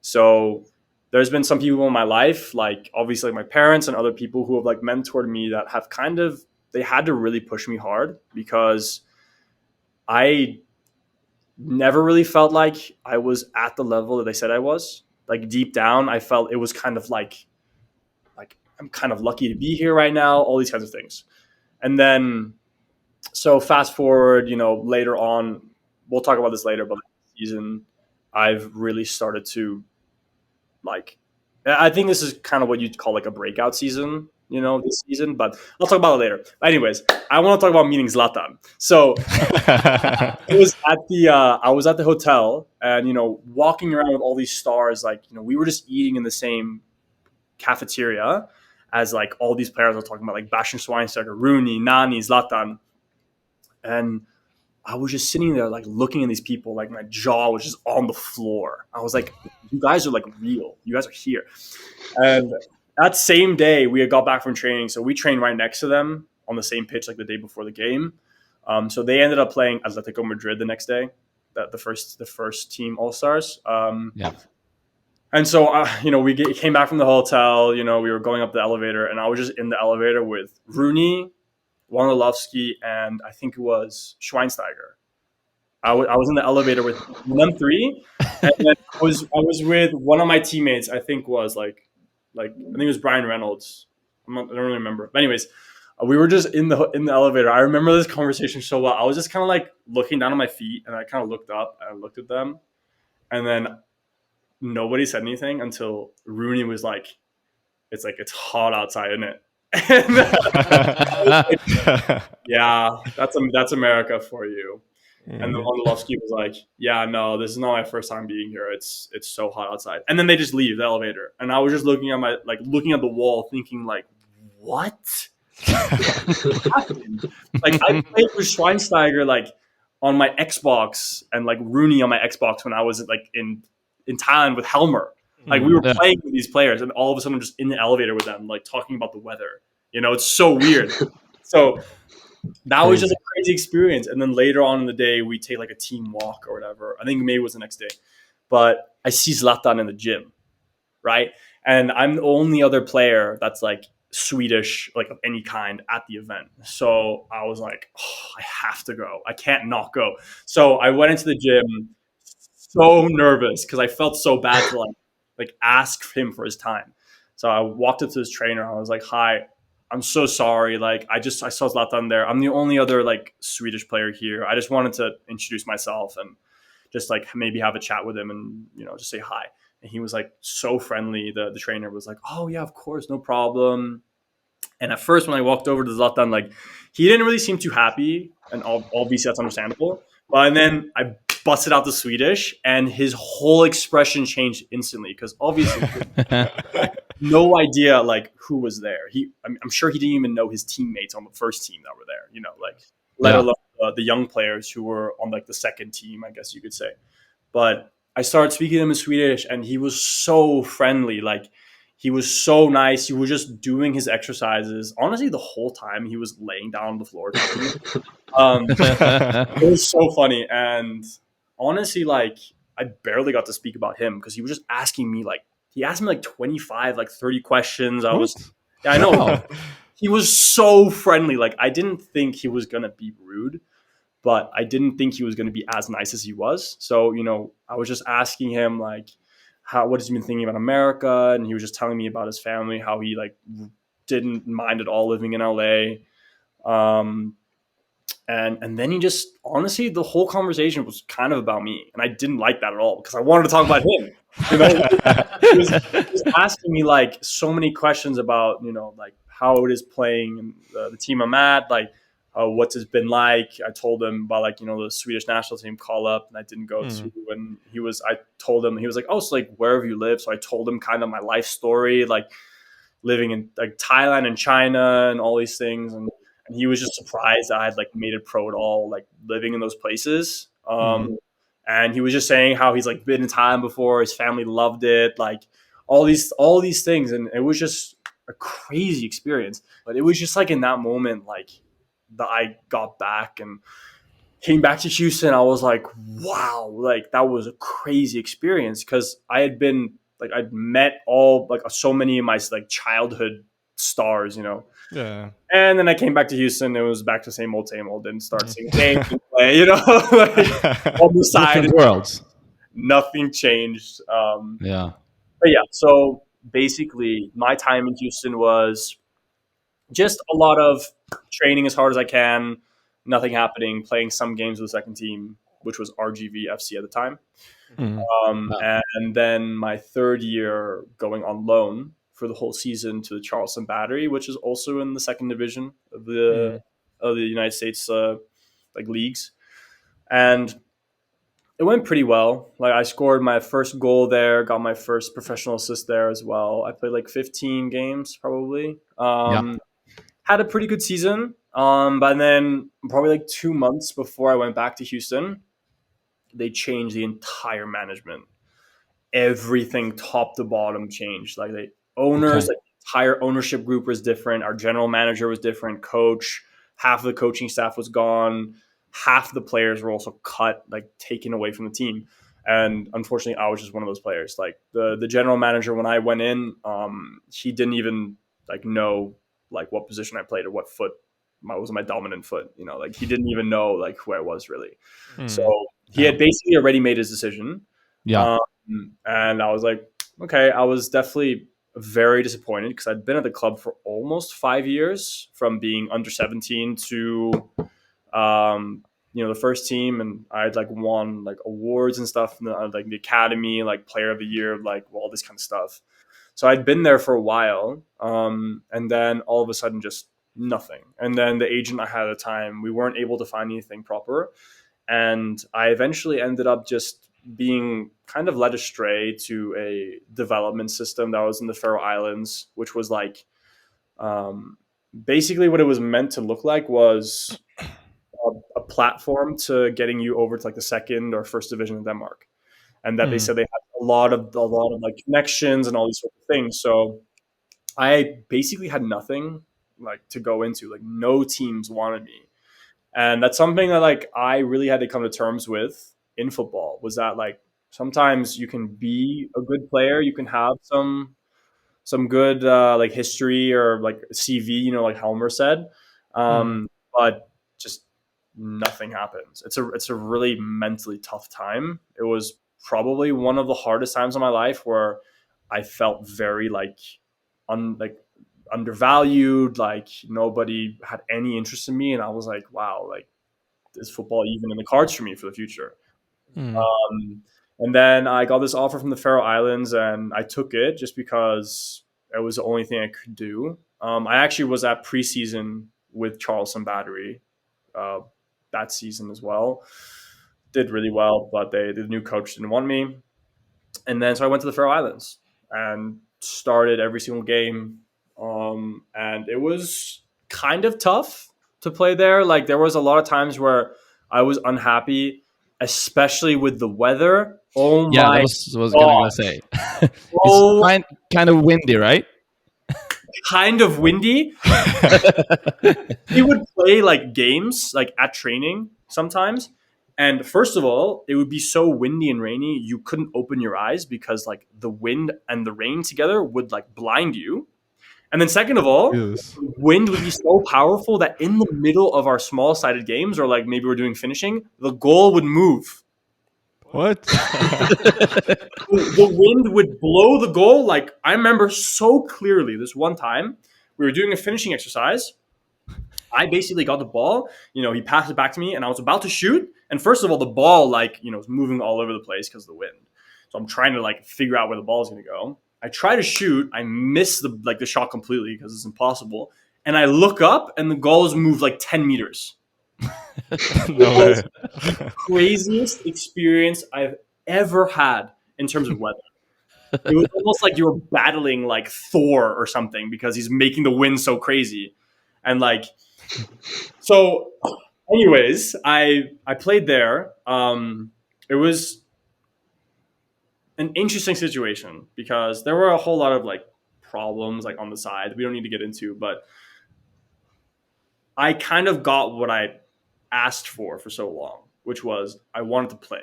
So there's been some people in my life, like obviously my parents and other people who have like mentored me that have they had to really push me hard because I never really felt like I was at the level that they said I was. Like deep down, I felt it was kind of like I'm kind of lucky to be here right now, all these kinds of things. And then, so fast forward, later on, we'll talk about this later, but this season, I've really started to I think this is kind of what you'd call like a breakout season, this season, but I'll talk about it later. But anyways, I want to talk about meeting Zlatan. So I was at the hotel and, walking around with all these stars, like, we were just eating in the same cafeteria as like all these players are talking about, like Bastian Schweinsteiger, Rooney, Nani, Zlatan. And I was just sitting there like looking at these people, like my jaw was just on the floor. I was like, you guys are like real. You guys are here. And that same day we had got back from training. So we trained right next to them on the same pitch like the day before the game. So they ended up playing Atletico Madrid the next day, the first team All Stars. And so, we came back from the hotel, we were going up the elevator and I was just in the elevator with Rooney, Wondolowski, and I think it was Schweinsteiger. I was in the elevator with them three. And then I was with one of my teammates, I think was I think it was Brian Reynolds. I don't really remember. But anyways, we were just in the elevator. I remember this conversation so well. I was just kind of like looking down at my feet and I kind of looked up and I looked at them. And then nobody said anything until Rooney was like, it's hot outside, isn't it? Yeah, that's America for you. And then Wondolowski was like, yeah, no, this is not my first time being here. It's so hot outside. And then they just leave the elevator. And I was just looking at the wall thinking like, what? Like I played with Schweinsteiger like on my Xbox and like Rooney on my Xbox when I was like in Thailand with Helmer. Like we were playing with these players and all of a sudden I'm just in the elevator with them, like talking about the weather. It's so weird. So that was just a crazy experience. And then later on in the day, we take like a team walk or whatever. I think maybe it was the next day. But I see Zlatan in the gym, right? And I'm the only other player that's like Swedish, like of any kind at the event. So I was like, I have to go. I can't not go. So I went into the gym so nervous because I felt so bad to like ask him for his time. So I walked up to his trainer. I was like, hi, I'm so sorry. Like I saw Zlatan there. I'm the only other like Swedish player here. I just wanted to introduce myself and just like maybe have a chat with him and, just say hi. And he was like so friendly. The trainer was like, oh yeah, of course, no problem. And at first when I walked over to Zlatan, like he didn't really seem too happy, and obviously that's understandable. But then I busted out the Swedish and his whole expression changed instantly because obviously no idea like who was there. I'm sure he didn't even know his teammates on the first team that were there, let alone the young players who were on like the second team, I guess you could say. But I started speaking to him in Swedish and he was so friendly. Like he was so nice. He was just doing his exercises. Honestly, the whole time he was laying down on the floor. It was so funny. And honestly, like I barely got to speak about him because he was just asking me he asked me like 25, like 30 questions. I know. Wow. He was so friendly. Like I didn't think he was going to be rude, but I didn't think he was going to be as nice as he was. So, I was just asking him like, what has he been thinking about America? And he was just telling me about his family, how he like didn't mind at all living in LA. And then he just, honestly, the whole conversation was kind of about me, and I didn't like that at all because I wanted to talk about him. You know, he was asking me like so many questions about, you know, like how it is playing in the team I'm at, like what's it been like. I told him about, like, you know, the Swedish national team call up, and I didn't go to. And I told him, he was like, oh, so like where have you lived? So I told him kind of my life story, like living in like Thailand and China and all these things. And he was just surprised that I had like made it pro at all, like living in those places. And he was just saying how he's like been in Thailand before, his family loved it, like all these things. And it was just a crazy experience. But it was just like in that moment, like that I got back and came back to Houston, I was like, wow, like that was a crazy experience, because I'd met all like so many of my like childhood stars, you know. Yeah. And then I came back to Houston. It was back to same old. Didn't start seeing games and play, you know, like on the side. Different worlds. Nothing changed. Yeah. But yeah, so basically my time in Houston was just a lot of training as hard as I can, nothing happening, playing some games with the second team, which was RGV FC at the time. And then my third year going on loan for the whole season to the Charleston Battery, which is also in the second division of the United States like leagues. And it went pretty well. Like I scored my first goal there, got my first professional assist there as well. I played like 15 games probably. Had a pretty good season. But then probably like 2 months before I went back to Houston, they changed the entire management. Everything top to bottom changed. Like the owners, like the entire ownership group was different. Our general manager was different. Coach, half of the coaching staff was gone. Half the players were also cut, like taken away from the team. And unfortunately, I was just one of those players. Like the general manager, when I went in, he didn't even like know like what position I played or what foot was my dominant foot. You know, like he didn't even know like who I was really. So he had basically already made his decision. Yeah. And I was like, okay, I was definitely very disappointed because I'd been at the club for almost 5 years, from being under 17 to, the first team. And I'd like won like awards and stuff, like the academy, like player of the year, like all this kind of stuff. So I'd been there for a while. And then all of a sudden just nothing. And then the agent I had at the time, we weren't able to find anything proper. And I eventually ended up just being kind of led astray to a development system that was in the Faroe Islands, which was like, basically what it was meant to look like was a platform to getting you over to like the second or first division of Denmark. And that they said they had a lot of like connections and all these sorts of things. So I basically had nothing like to go into, like no teams wanted me. And that's something that like I really had to come to terms with in football, was that like sometimes you can be a good player, you can have some good like history or like CV, you know, like Helmer said, but just nothing happens. It's a really mentally tough time. It was probably one of the hardest times of my life where I felt very like undervalued, like nobody had any interest in me, and I was like, wow, like is football even in the cards for me for the future? And then I got this offer from the Faroe Islands, and I took it just because it was the only thing I could do. I actually was at preseason with Charleston Battery that season as well. Did really well, but the new coach didn't want me. And then so I went to the Faroe Islands and started every single game. And it was kind of tough to play there. Like there was a lot of times where I was unhappy, especially with the weather. Oh yeah, my! That was what I was gonna say. It's kind of windy, right? Kind of windy. We would play like games like at training sometimes. And first of all, it would be so windy and rainy, you couldn't open your eyes because like the wind and the rain together would like blind you. And then second of all, the wind would be so powerful that in the middle of our small-sided games, or like maybe we're doing finishing, the goal would move. What? The wind would blow the goal. Like I remember so clearly this one time, we were doing a finishing exercise, I basically got the ball, he passed it back to me and I was about to shoot. And first of all, the ball, was moving all over the place because of the wind. So I'm trying to figure out where the ball is going to go. I try to shoot. I miss the shot completely because it's impossible. And I look up and the goal has moved 10 meters. No way. Craziest experience I've ever had in terms of weather. It was almost like you were battling Thor or something because he's making the wind so crazy. And so anyways, I played there. It was an interesting situation because there were a whole lot of problems on the side we don't need to get into, but I kind of got what I asked for so long, which was I wanted to play.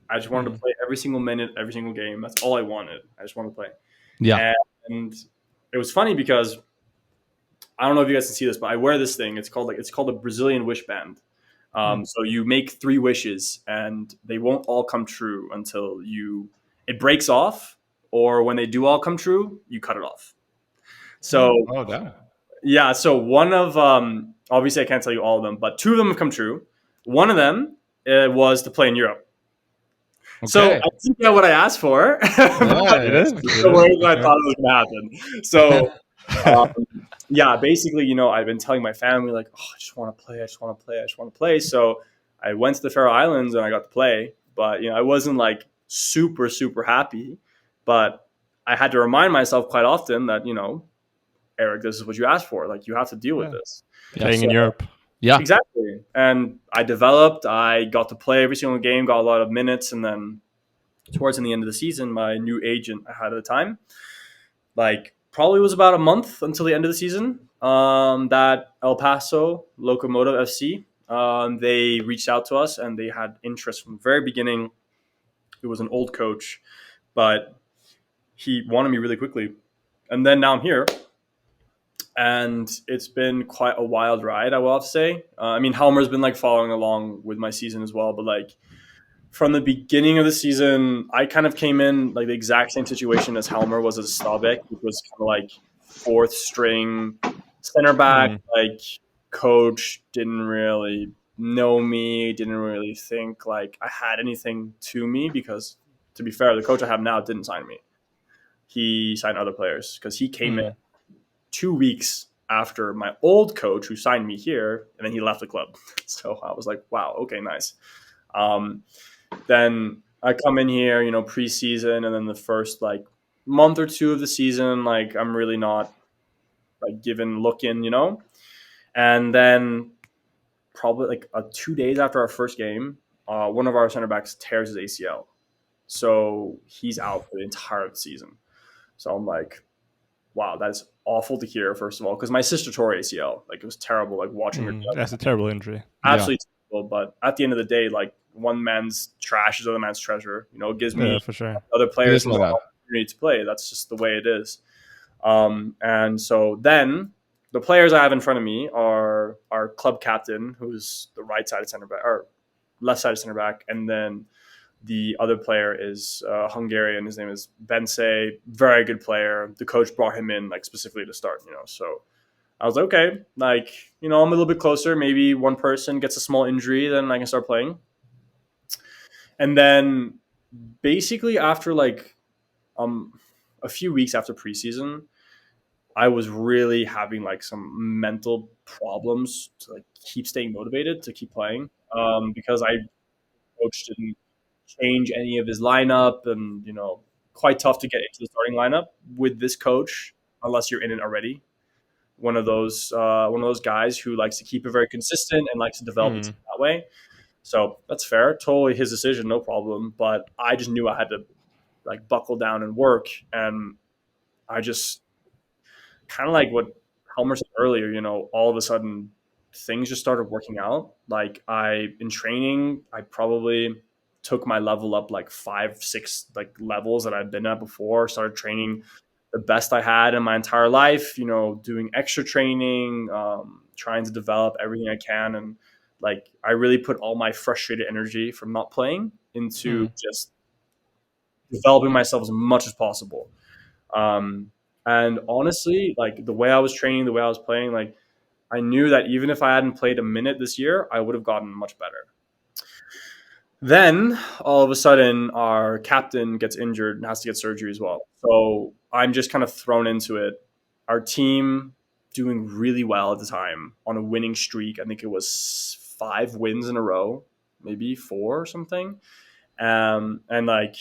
I just wanted to play every single minute, every single game. That's all I wanted. I just wanted to play. Yeah. And it was funny because I don't know if you guys can see this, but I wear this thing. It's called a Brazilian wish band. So you make 3 wishes and they won't all come true until it breaks off, or when they do all come true, you cut it off. So damn. yeah, so one of obviously I can't tell you all of them, but 2 of them have come true. One of them was to play in Europe. Okay. So I didn't get what I asked for. It is. The way that I thought it was going to happen. So yeah, basically, I've been telling my family I just want to play. I just want to play. I just want to play. So I went to the Faroe Islands and I got to play, but I wasn't super, super happy, but I had to remind myself quite often that, Erik, this is what you asked for. You have to deal with this. Playing in Europe. Yeah, exactly. And I developed. I got to play every single game, got a lot of minutes, and then towards the end of the season, my new agent I had at the time, probably was about a month until the end of the season. That El Paso Locomotive FC, they reached out to us and they had interest from the very beginning. It was an old coach, but he wanted me really quickly, and then now I'm here. And it's been quite a wild ride, I will have to say. Helmer's been following along with my season as well. But from the beginning of the season, I kind of came in the exact same situation as Helmer was at Stabæk, which was kind of 4th string center back. Coach didn't really know me, didn't really think I had anything to me because, to be fair, the coach I have now didn't sign me. He signed other players because he came in 2 weeks after my old coach who signed me here, and then he left the club. So I was like, wow, okay, nice. Then I come in here, preseason, and then the first month or 2 of the season, I'm really not looking, and then probably 2 days after our first game, one of our center backs tears his ACL. So he's out for the entire season. So I'm like, wow, that's awful to hear, first of all, because my sister tore ACL. It was terrible, watching her. That's a terrible injury. Absolutely terrible. But at the end of the day, one man's trash is other man's treasure. It gives me for sure. other players an opportunity to play. That's just the way it is. And so then the players I have in front of me are our club captain, who's the right-sided center back, or left-sided center back, and then the other player is Hungarian. His name is Bense, very good player. The coach brought him in specifically to start, So I was like, okay, I'm a little bit closer. Maybe one person gets a small injury, then I can start playing. And then basically after a few weeks after preseason, I was really having some mental problems to keep staying motivated to keep playing, because coach didn't change any of his lineup, and quite tough to get into the starting lineup with this coach unless you're in it already. One of those guys who likes to keep it very consistent and likes to develop it that way. So that's fair, totally his decision, no problem. But I just knew I had to buckle down and work, and I just kind of what Helmer said earlier. All of a sudden things just started working out. In training, I probably took my level up 5, 6 levels that I've been at before. Started training the best I had in my entire life, doing extra training, trying to develop everything I can. And I really put all my frustrated energy from not playing into just developing myself as much as possible. And honestly, the way I was training, the way I was playing, I knew that even if I hadn't played a minute this year, I would have gotten much better. Then all of a sudden, our captain gets injured and has to get surgery as well. So I'm just kind of thrown into it. Our team doing really well at the time on a winning streak. I think it was 5 wins in a row, maybe 4 or something. And like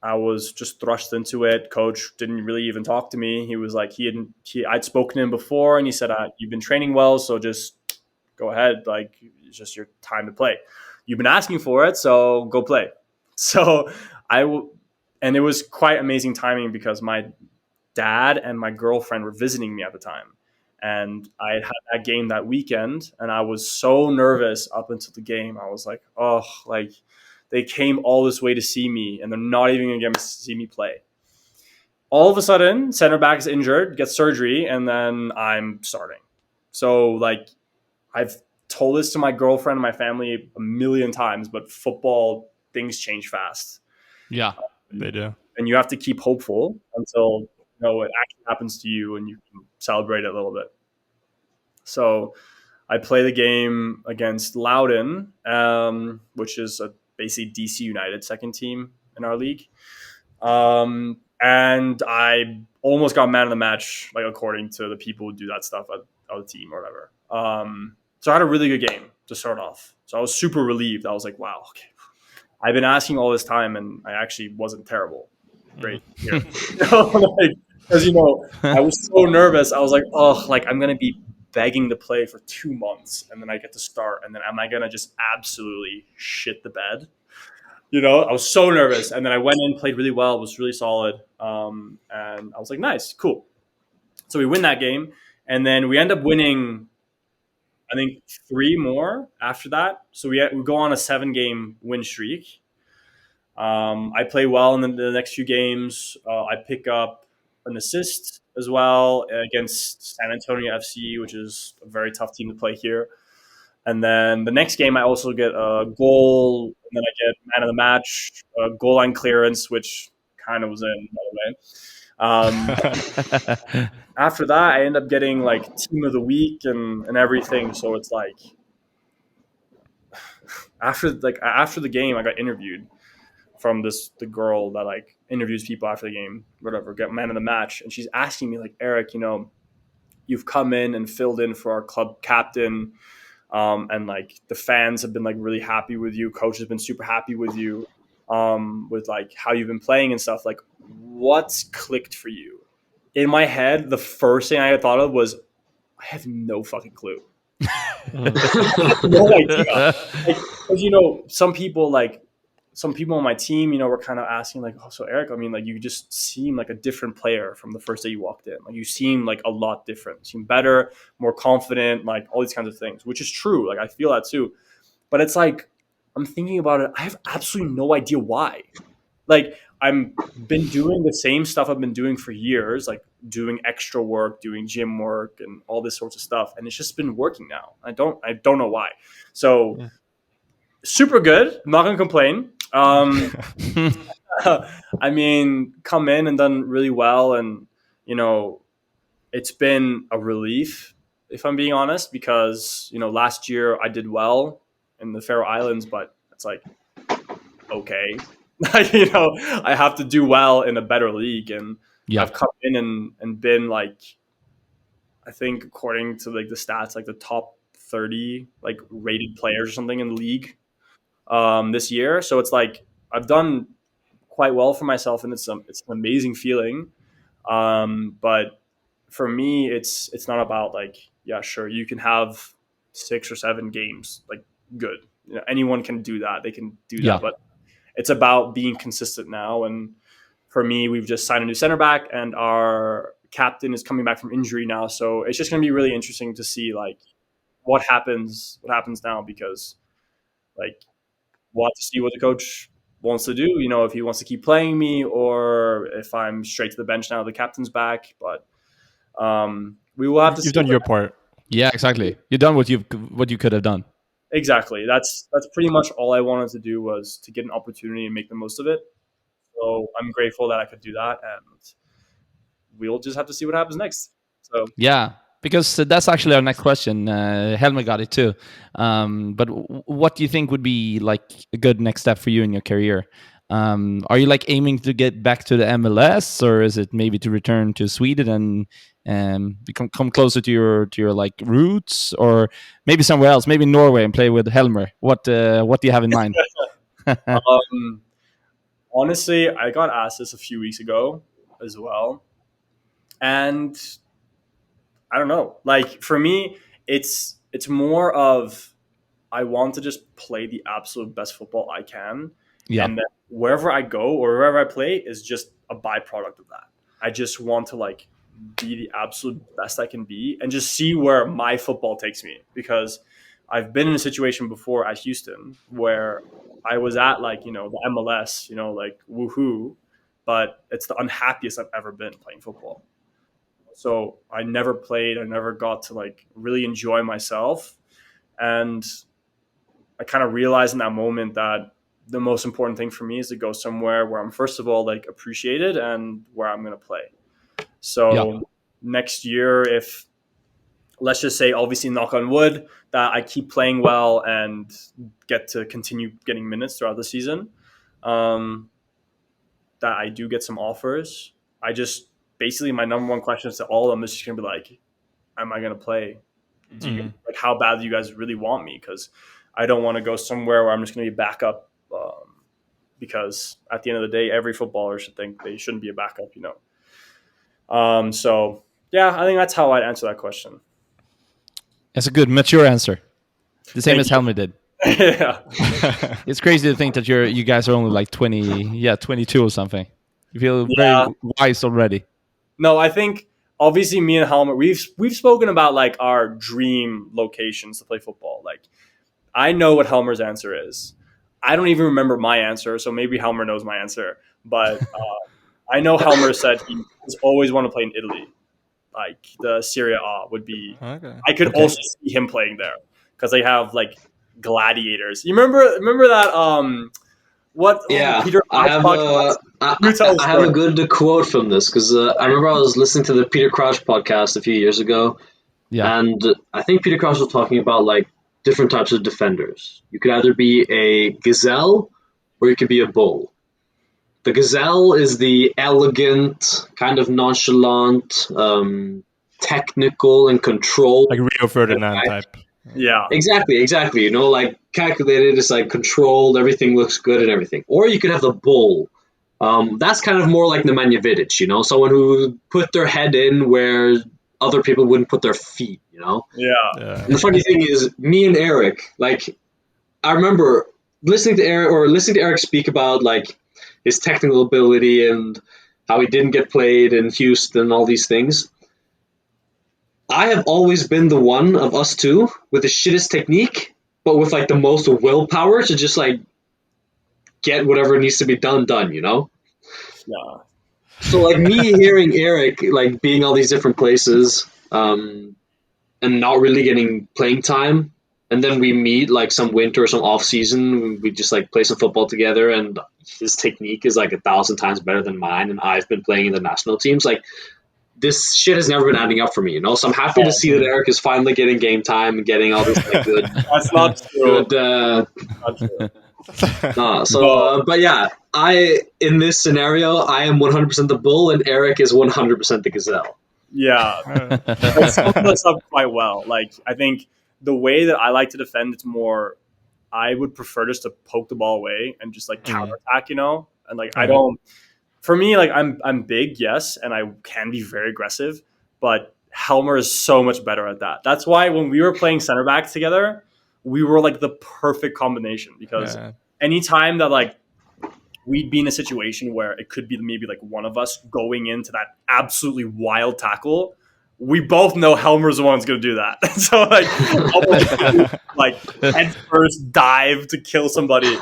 I was just thrust into it. Coach didn't really even talk to me. He was like, I'd spoken to him before, and he said, "You've been training well, so just go ahead. Like, it's just your time to play. You've been asking for it, so go play." So and it was quite amazing timing because my dad and my girlfriend were visiting me at the time, and I had that game that weekend, and I was so nervous up until the game. I was like, oh, like they came all this way to see me, and they're not even going to get to see me play. All of a sudden, center back is injured, gets surgery, and then I'm starting. So, like, I've told this to my girlfriend and my family a million times, but football, things change fast. Yeah, they do. And you have to keep hopeful until it actually happens to you and you can celebrate it a little bit. So I play the game against Loudoun, which is basically DC United second team in our league. And I almost got man of the match, like according to the people who do that stuff at the team or whatever. So I had a really good game to start off. So I was super relieved. I was like, wow, okay. I've been asking all this time and I actually wasn't terrible. Great. Yeah. Because, I was so nervous. I was like, oh, like I'm going to be begging to play for 2 months and then I get to start. And then am I going to just absolutely shit the bed? I was so nervous. And then I went in, played really well, was really solid. And I was like, nice, cool. So we win that game. And then we end up winning, I think, 3 more after that. So we go on a 7-game win streak. I play well in the next few games. I pick up an assist as well against San Antonio FC, which is a very tough team to play here. And then the next game, I also get a goal, and then I get man of the match, a goal line clearance, which kind of was in, by the way. After that, I end up getting like team of the week and everything. So it's like after the game, I got interviewed from the girl that like interviews people after the game, whatever, get man of the match, and she's asking me like, Erik, you've come in and filled in for our club captain. And like the fans have been like really happy with you. Coach has been super happy with you, with like how you've been playing and stuff. Like, what's clicked for you? In my head, the first thing I had thought of was, I have no fucking clue. No idea. Because some people on my team, were kind of asking like, oh, so Erik, I mean, like you just seem like a different player from the first day you walked in. Like you seem like a lot different. You seem better, more confident, like all these kinds of things, which is true. Like I feel that too. But it's like, I'm thinking about it. I have absolutely no idea why. Like I've been doing the same stuff I've been doing for years, like doing extra work, doing gym work and all this sorts of stuff. And it's just been working now. I don't know why. So super good. I'm not going to complain. I mean, come in and done really well. And, it's been a relief, if I'm being honest, because, last year I did well in the Faroe Islands, but it's like, okay, I have to do well in a better league. And I've come in and been like, I think according to like the stats, like the top 30 like rated players or something in the league this year. So it's like I've done quite well for myself, and it's an amazing feeling. But for me, it's not about like, yeah, sure, you can have 6 or 7 games, like good. Anyone can do that. They can do that, but it's about being consistent now. And for me, we've just signed a new center back, and our captain is coming back from injury now. So it's just going to be really interesting to see like what happens now, because like we'll have to see what the coach wants to do, if he wants to keep playing me or if I'm straight to the bench now the captain's back. But we will have to see. You've done your part. Yeah, exactly. You've done what you could have done. Exactly. That's pretty much all I wanted to do, was to get an opportunity and make the most of it. So I'm grateful that I could do that, and we'll just have to see what happens next. So yeah, because that's actually our next question. Helmer got it too. But what do you think would be like a good next step for you in your career? Are you like aiming to get back to the MLS, or is it maybe to return to Sweden and come closer to your like roots, or maybe somewhere else, maybe Norway and play with Helmer? What do you have in mind? Honestly, I got asked this a few weeks ago as well, and I don't know. Like for me, it's more of I want to just play the absolute best football I can, and then wherever I go or wherever I play is just a byproduct of that. I just want to like be the absolute best I can be and just see where my football takes me, because I've been in a situation before at Houston where I was at like, the MLS, like woohoo, but it's the unhappiest I've ever been playing football. So I never played. I never got to like really enjoy myself. And I kind of realized in that moment that the most important thing for me is to go somewhere where I'm first of all like appreciated and where I'm going to play. So next year, if let's just say, obviously knock on wood, that I keep playing well and get to continue getting minutes throughout the season, that I do get some offers. I just basically my number one question is to all of them is just going to be like, am I going to play? Like, how bad do you guys really want me? Because I don't want to go somewhere where I'm just going to be backup. Because at the end of the day, every footballer should think they shouldn't be a backup, So yeah, I think that's how I'd answer that question. That's a good mature answer. The same as Helmer did. Yeah. It's crazy to think that you guys are only like 22 or something. You feel very wise already. No, I think obviously me and Helmer, we've spoken about like our dream locations to play football. Like I know what Helmer's answer is. I don't even remember my answer, so maybe Helmer knows my answer. But I know Helmer said he always want to play in Italy. Like the Serie A would be. Okay. I could also see him playing there because they have like gladiators. You remember that? What? Yeah, Peter, I have a good quote from this because I remember I was listening to the Peter Crouch podcast a few years ago, and I think Peter Crouch was talking about like different types of defenders. You could either be a gazelle or you could be a bull. The gazelle is the elegant, kind of nonchalant, technical and controlled. Like Rio Ferdinand type. Yeah. Exactly. Like calculated, it's like controlled, everything looks good and everything. Or you could have the bull. That's kind of more like Nemanja Vidic, someone who put their head in where other people wouldn't put their feet, Yeah. And the funny thing is, me and Erik, like, I remember listening to Erik speak about like his technical ability and how he didn't get played in Houston and all these things. I have always been the one of us two with the shittest technique, but with like the most willpower to just like get whatever needs to be done, Yeah. So like me hearing Erik like being all these different places, and not really getting playing time, and then we meet like some winter or some off season, we just like play some football together, and his technique is like 1,000 times better than mine, and I've been playing in the national teams. Like this shit has never been adding up for me, So I'm happy to see that Erik is finally getting game time and getting all this like good. That's not true. But yeah, in this scenario, I am 100% the bull, and Erik is 100% the gazelle. Yeah, it sums us up quite well. Like I think the way that I like to defend, it's more. I would prefer just to poke the ball away and just like counterattack, and like I don't. For me, like I'm big, yes, and I can be very aggressive, but Helmer is so much better at that. That's why when we were playing center back together, we were like the perfect combination because anytime that like we'd be in a situation where it could be maybe like one of us going into that absolutely wild tackle, we both know Helmer's the one who's going to do that. So like head first dive to kill somebody.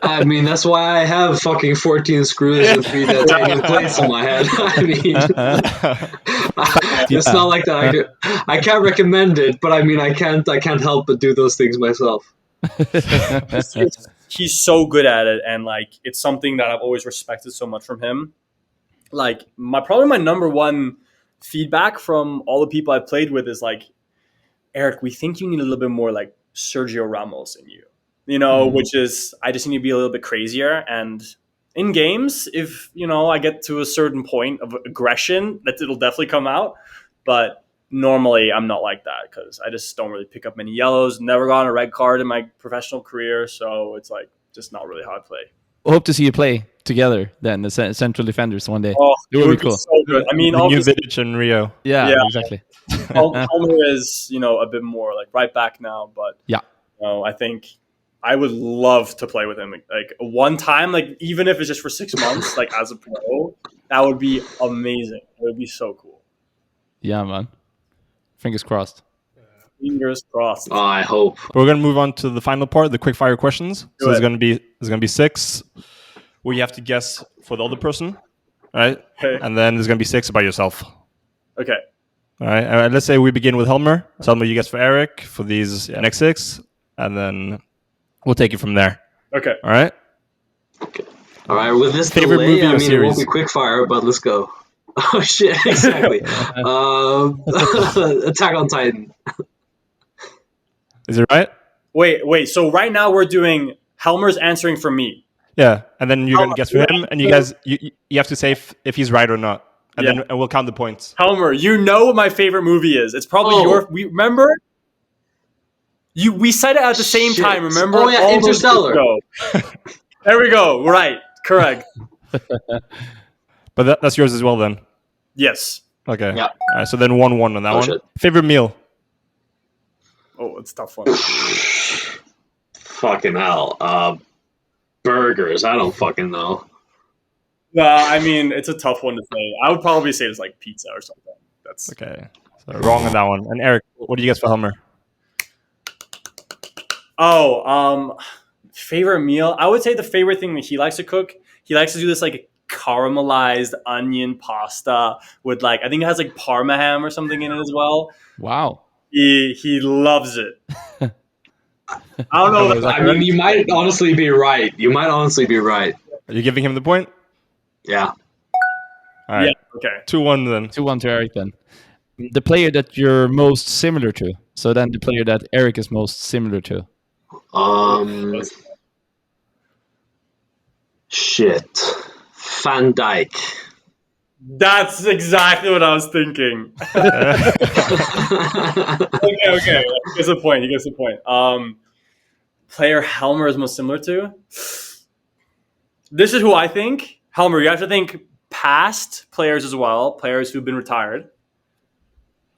I mean, that's why I have fucking 14 screws and 3 titanium plates on my head. I mean, it's not like that. I can't recommend it, but I mean, I can't help but do those things myself. He's so good at it, and like it's something that I've always respected so much from him. Like probably my number one feedback from all the people I've played with is like, Eric, we think you need a little bit more like Sergio Ramos in you, which is, I just need to be a little bit crazier. And in games, if, I get to a certain point of aggression, that it'll definitely come out. But normally I'm not like that because I just don't really pick up many yellows, never got a red card in my professional career. So it's like just not really how I play. Hope to see you play together then, the central defenders one day. Oh, it would be cool. So good. I mean, the new Vidic in Rio. Yeah, exactly. Helmer is, a bit more like right back now, but I think I would love to play with him like one time, like even if it's just for 6 months, like as a pro, that would be amazing. It would be so cool. Yeah, man. Fingers crossed. Fingers crossed. I hope. We're gonna move on to the final part, the quick fire questions. So there's gonna be 6 where you have to guess for the other person, right? Okay. And then there's gonna be 6 about yourself. Okay. All right. Let's say we begin with Helmer. So Helmer, you guess for Erik for these next 6, and then we'll take it from there. Okay. All right. Okay. All right. With this Favorite delay, movie or it won't series? be quick fire, but let's go. Oh shit! Exactly. Attack on Titan. Is it right? Wait. So right now we're doing Helmer's answering for me. Yeah, and then you're gonna guess for him, and you guys you have to say if he's right or not, and then we'll count the points. Helmer, you know what my favorite movie is. It's probably your. We remember. We said it at the same time. Remember? Oh yeah, Interstellar. There we go. Right. Correct. But that's yours as well, then. Yes. Okay. Yeah. All right. So then 1-1 on that one. Shit. Favorite meal? Oh, it's a tough one. Fucking hell. Burgers. I don't fucking know. I mean, it's a tough one to say. I would probably say it's like pizza or something. That's okay. So wrong on that one. And Erik, what do you guess for Helmer? Oh, favorite meal. I would say the favorite thing that he likes to cook. He likes to do this like caramelized onion pasta with like, I think it has like Parma ham or something in it as well. Wow. He loves it. I don't know. I mean, you might honestly be right. Are you giving him the point? Yeah. All right. Yeah, okay. 2-1 then. 2-1 to Erik then. The player that you're most similar to. So then the player that Erik is most similar to. Shit. Van Dijk. That's exactly what I was thinking. Okay. He gets the point. Player Helmer is most similar to? This is who I think. Helmer, you have to think past players as well, players who've been retired.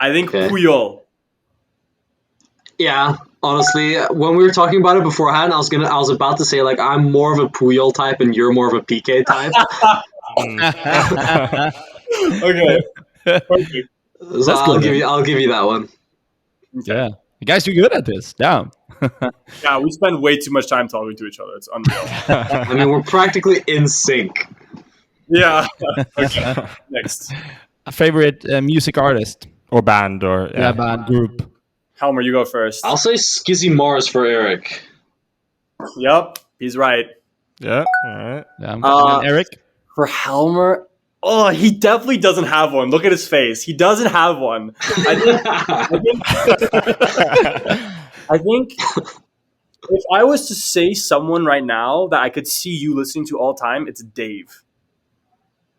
I think Puyol. Yeah, honestly, when we were talking about it beforehand, I was about to say like I'm more of a Puyol type and you're more of a PK type. Okay. Perfect. So I'll give you that one. Okay. Yeah. You guys are good at this. Damn. Yeah, we spend way too much time talking to each other. It's unreal. I mean, we're practically in sync. Yeah. Okay. Next. A favorite music artist? Or band or band group. Helmer, you go first. I'll say Skizzy Mars for Erik. Yep, he's right. Yeah, all right. Yeah, and Erik? For Helmer, he definitely doesn't have one. Look at his face. He doesn't have one. I think if I was to say someone right now that I could see you listening to all time, it's Dave.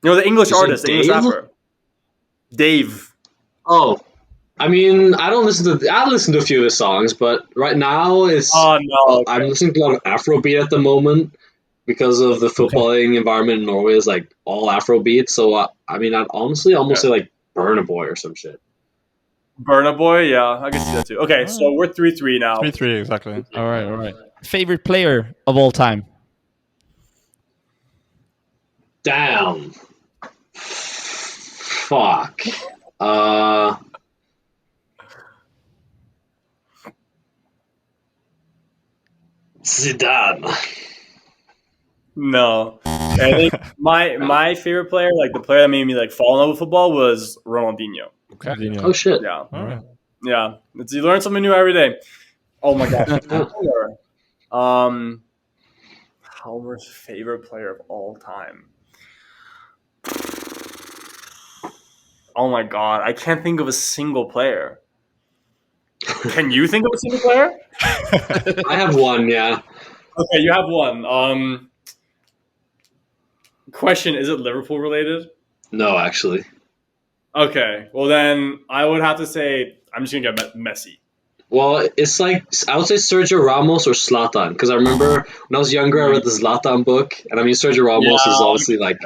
The English artist, the English rapper. Dave. Oh, I mean, I listen to a few of his songs, but right now I'm listening to a lot of Afrobeat at the moment because of the footballing environment in Norway is like all Afrobeat. So I mean, I'd honestly almost say like Burna Boy or some shit. Burna Boy, yeah, I can see that too. Okay, so we're 3-3 now. 3-3, exactly. All right. Favorite player of all time? Damn. Fuck. Zidane. No. I think my favorite player, like the player that made me like fall in love with football, was Ronaldinho. Okay. Oh shit. Yeah. All right. Yeah. You learn something new every day. Oh my god. Helmer's favorite player of all time. Oh my god, I can't think of a single player. Can you think of a single player? I have one, yeah. Okay, you have one. Question: is it Liverpool related? No, actually. Okay, well then I would have to say I'm just gonna get Messi. Well, it's like I would say Sergio Ramos or Zlatan because I remember when I was younger I read the Zlatan book, and I mean Sergio Ramos is Yeah. obviously like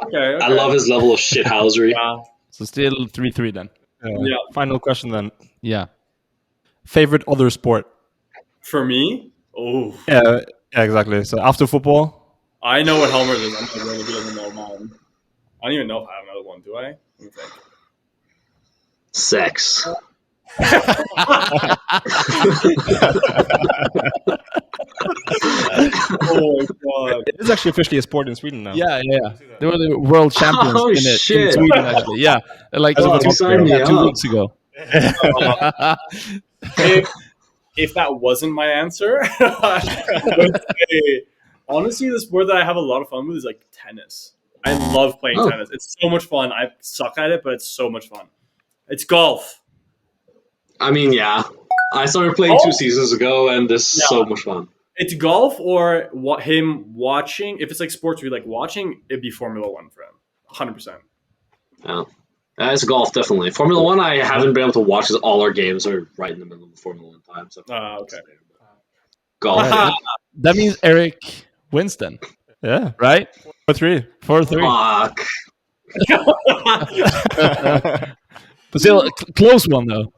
Okay. I love his level of shithousery. Yeah. So still 3-3 then. Yeah. Final question then. Yeah. Favorite other sport? For me, oh, Yeah, exactly. So after football, I know what Helmer is. I'm not really he doesn't know mine. I don't even know if I have another one. Do I? Let me think. Sex. Oh my god. it is actually officially a sport in Sweden now. Yeah. They were the world champions Oh, in it in shit. Sweden, actually. Yeah. Like Oh, sign me 2 up. weeks ago. If that wasn't my answer, I would say, honestly, the sport that I have a lot of fun with is like tennis. I love playing tennis. It's so much fun. I suck at it, but it's so much fun. It's golf. I mean, yeah. I started playing 2 seasons ago, and this is so much fun. It's golf or him watching. If it's like sports we like watching, it'd be Formula One for him. 100%. Yeah. It's golf, definitely. Formula One, I haven't been able to watch because all our games are right in the middle of the Formula One time. So Okay. golf. Yeah. That means Erik wins then, Yeah. right? 4-3. 4-3. Fuck. But still, close one though.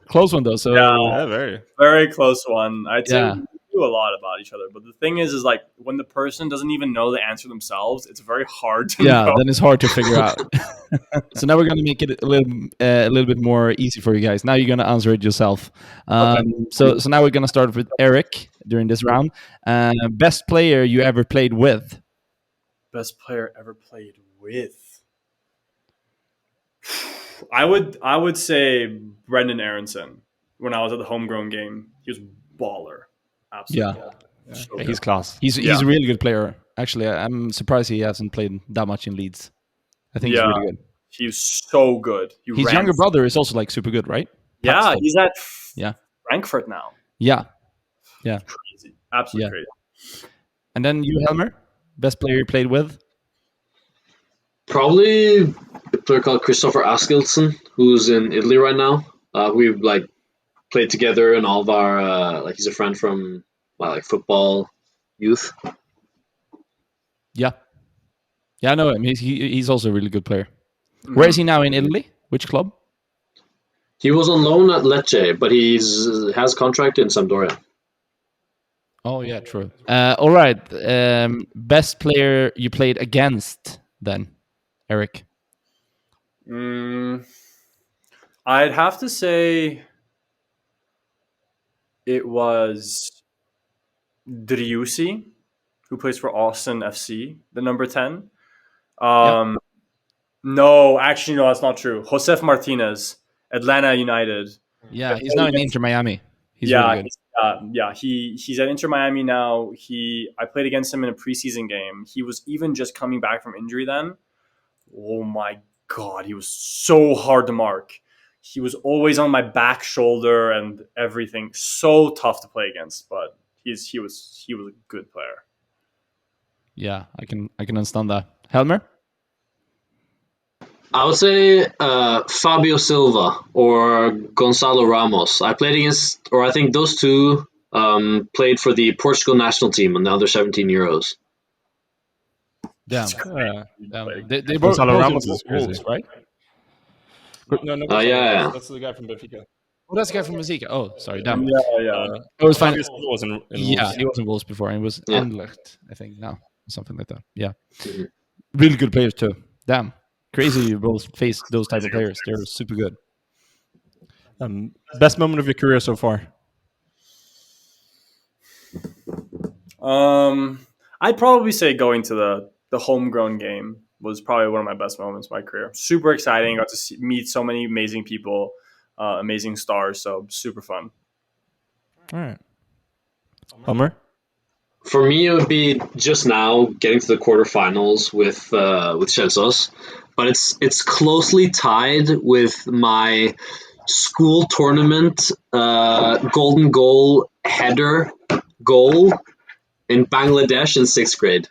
So Yeah, very. Very close one. I'd say Yeah. we do a lot about each other. But the thing is like when the person doesn't even know the answer themselves, it's very hard to know. then it's hard to figure out. So now we're gonna make it a little bit more easy for you guys. Now you're gonna answer it yourself. So now we're gonna start with Erik during this round. Best player you ever played with? Best player ever played with. I would say Brendan Aronson when I was at the homegrown game. He was baller. Absolutely. Yeah. So He's class. He's a really good player. Actually, I'm surprised he hasn't played that much in Leeds. I think he's really good. He's so good. His younger brother is also like super good, right? Yeah, Paxton. he's at Yeah. Frankfurt now. Yeah. Crazy. Absolutely crazy. And then you, Helmer, best player you played with? Probably a player called Christopher Askildsen, who's in Italy right now. We like played together in all of our like he's a friend from like football youth. Yeah, I know him. He's also a really good player. Where is he now in Italy? Which club? He was on loan at Lecce, but has contract in Sampdoria. Oh yeah, true. All right. Best player you played against then, Erik? I'd have to say it was Driussi, who plays for Austin FC, the number 10. No, actually, no, that's not true. Josef Martinez, Atlanta United. Yeah, he's now in Inter Miami. He's really good. He's at Inter Miami now. I played against him in a preseason game. He was even just coming back from injury then. Oh my God, he was so hard to mark. He was always on my back shoulder and everything. So tough to play against, but he was a good player. Yeah, I can understand that. Helmer? I would say Fabio Silva or Gonzalo Ramos. I played against, or I think those two played for the Portugal national team on the under 17 Euros. Damn. They both Gonzalo Ramos in is crazy. Wolves, right? No, yeah. That's the guy from Benfica. Oh, that's the guy from Benfica. Oh, sorry, damn. Yeah. It was fine. He was in Wolves. Yeah, he was in Wolves before, and he was Anderlecht, I think, now. Something like that. Yeah. Mhm. Really good players, too. Damn. Crazy you both face those type of players. They're super good. Best moment of your career so far? I'd probably say going to the homegrown game was probably one of my best moments of my career. Super exciting. Got to meet so many amazing people, amazing stars. So super fun. All right. Helmer? For me, it would be just now getting to the quarterfinals with Kjelsås, but it's closely tied with my school tournament golden goal header goal in Bangladesh in 6th grade.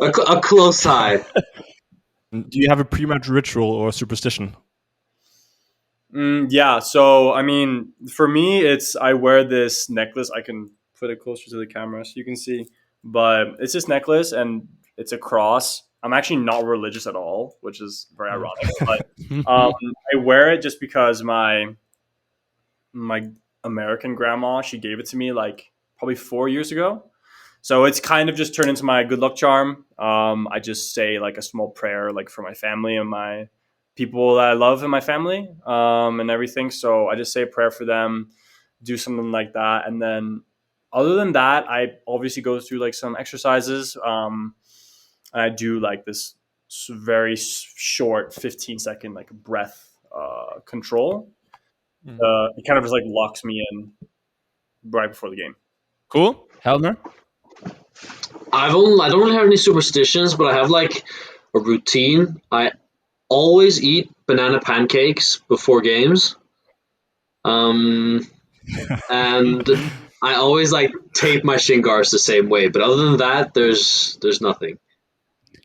a close tie. Do you have a pre-match ritual or superstition? Yeah, so I mean, for me, it's I wear this necklace. I can put it closer to the camera so you can see, but it's this necklace and it's a cross. I'm actually not religious at all, which is very ironic. But I wear it just because my American grandma, she gave it to me like probably 4 years ago. So it's kind of just turned into my good luck charm. I just say like a small prayer like for my family and my people that I love in my family and everything. So I just say a prayer for them, do something like that. And then other than that, I obviously go through like some exercises. And I do like this very short 15-second like breath control. It kind of just like locks me in right before the game. Cool. Helmer? I don't really have any superstitions, but I have like a routine. I always eat banana pancakes before games. And I always like tape my shin guards the same way. But other than that, there's nothing.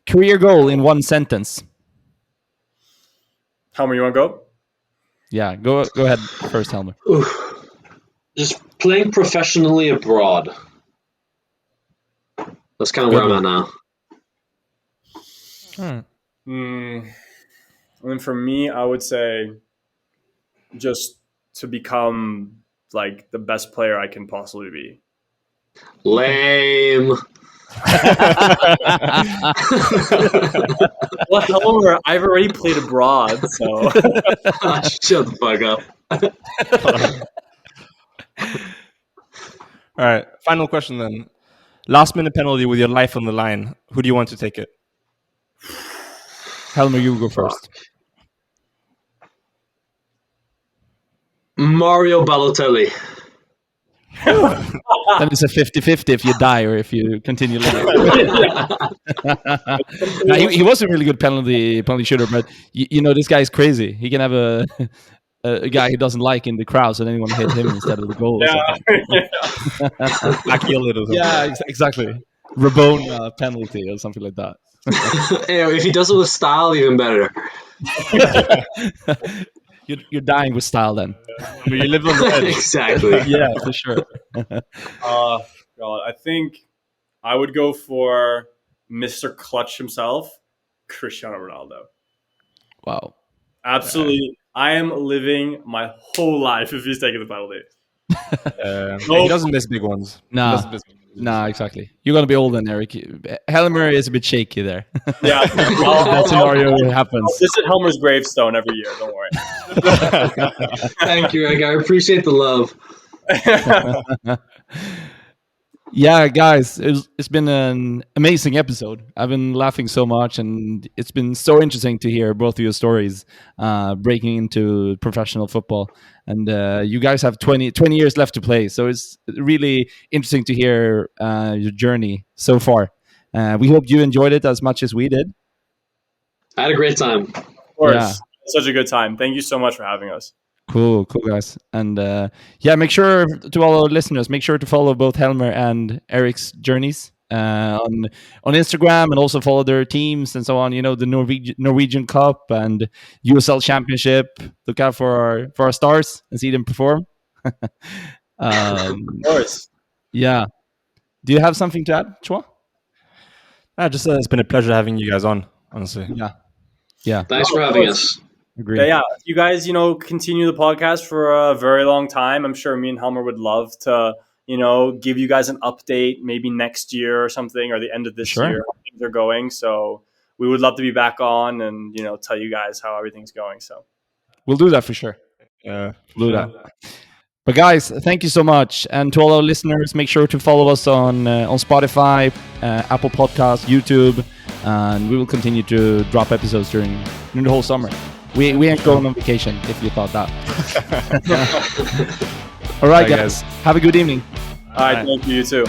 Career goal in one sentence. Helmer, you want to go? Yeah, go ahead first, Helmer. Just playing professionally abroad. That's kind of where I'm at now. I mean, for me, I would say just to become like the best player I can possibly be. Lame. Well, Helmer, I've already played abroad, so shut the fuck up. All right, final question then. Last minute penalty with your life on the line. Who do you want to take it? Helmer, you go first. Mario Balotelli. Then it's a 50-50 if you die or if you continue living. Now, he was a really good penalty shooter, but you know this guy's crazy. He can have a guy he doesn't like in the crowd, so then you want to hit him instead of the goal. Yeah, exactly. Rabona penalty or something like that. If he does it with style, even better. You're dying with style then. You live on the edge. Exactly. Yeah, for sure. God, I think I would go for Mr. Clutch himself, Cristiano Ronaldo. Wow. Absolutely. I am living my whole life if he's taking the penalty. He doesn't miss big ones. Nah, exactly. You're going to be old then, Erik. Helmer is a bit shaky there. Yeah. That scenario happens. I'll visit Helmer's gravestone every year. Don't worry. Thank you, Erik. I appreciate the love. Yeah, guys, it's been an amazing episode. I've been laughing so much, and it's been so interesting to hear both of your stories breaking into professional football. And you guys have 20 years left to play, so it's really interesting to hear your journey so far. We hope you enjoyed it as much as we did. I had a great time. Of course. Yeah. Such a good time. Thank you so much for having us. Cool guys. And make sure to all our listeners, make sure to follow both Helmer and Erik's journeys on Instagram, and also follow their teams and so on. You know, the Norwegian Cup and USL Championship. Look out for our stars and see them perform. Of course. Yeah. Do you have something to add, Chua? Just it's been a pleasure having you guys on, honestly. Yeah. Thanks for having us. Agreed. Yeah, if you guys, continue the podcast for a very long time, I'm sure me and Helmer would love to, give you guys an update maybe next year or something, or the end of this year, how things are going. So we would love to be back on and, tell you guys how everything's going. So we'll do that for sure. Yeah, we'll do that. But guys, thank you so much. And to all our listeners, make sure to follow us on Spotify, Apple Podcasts, YouTube, and we will continue to drop episodes during the whole summer. We ain't going on vacation, if you thought that. All right, Bye, guys. Have a good evening. All right, thank you. You too.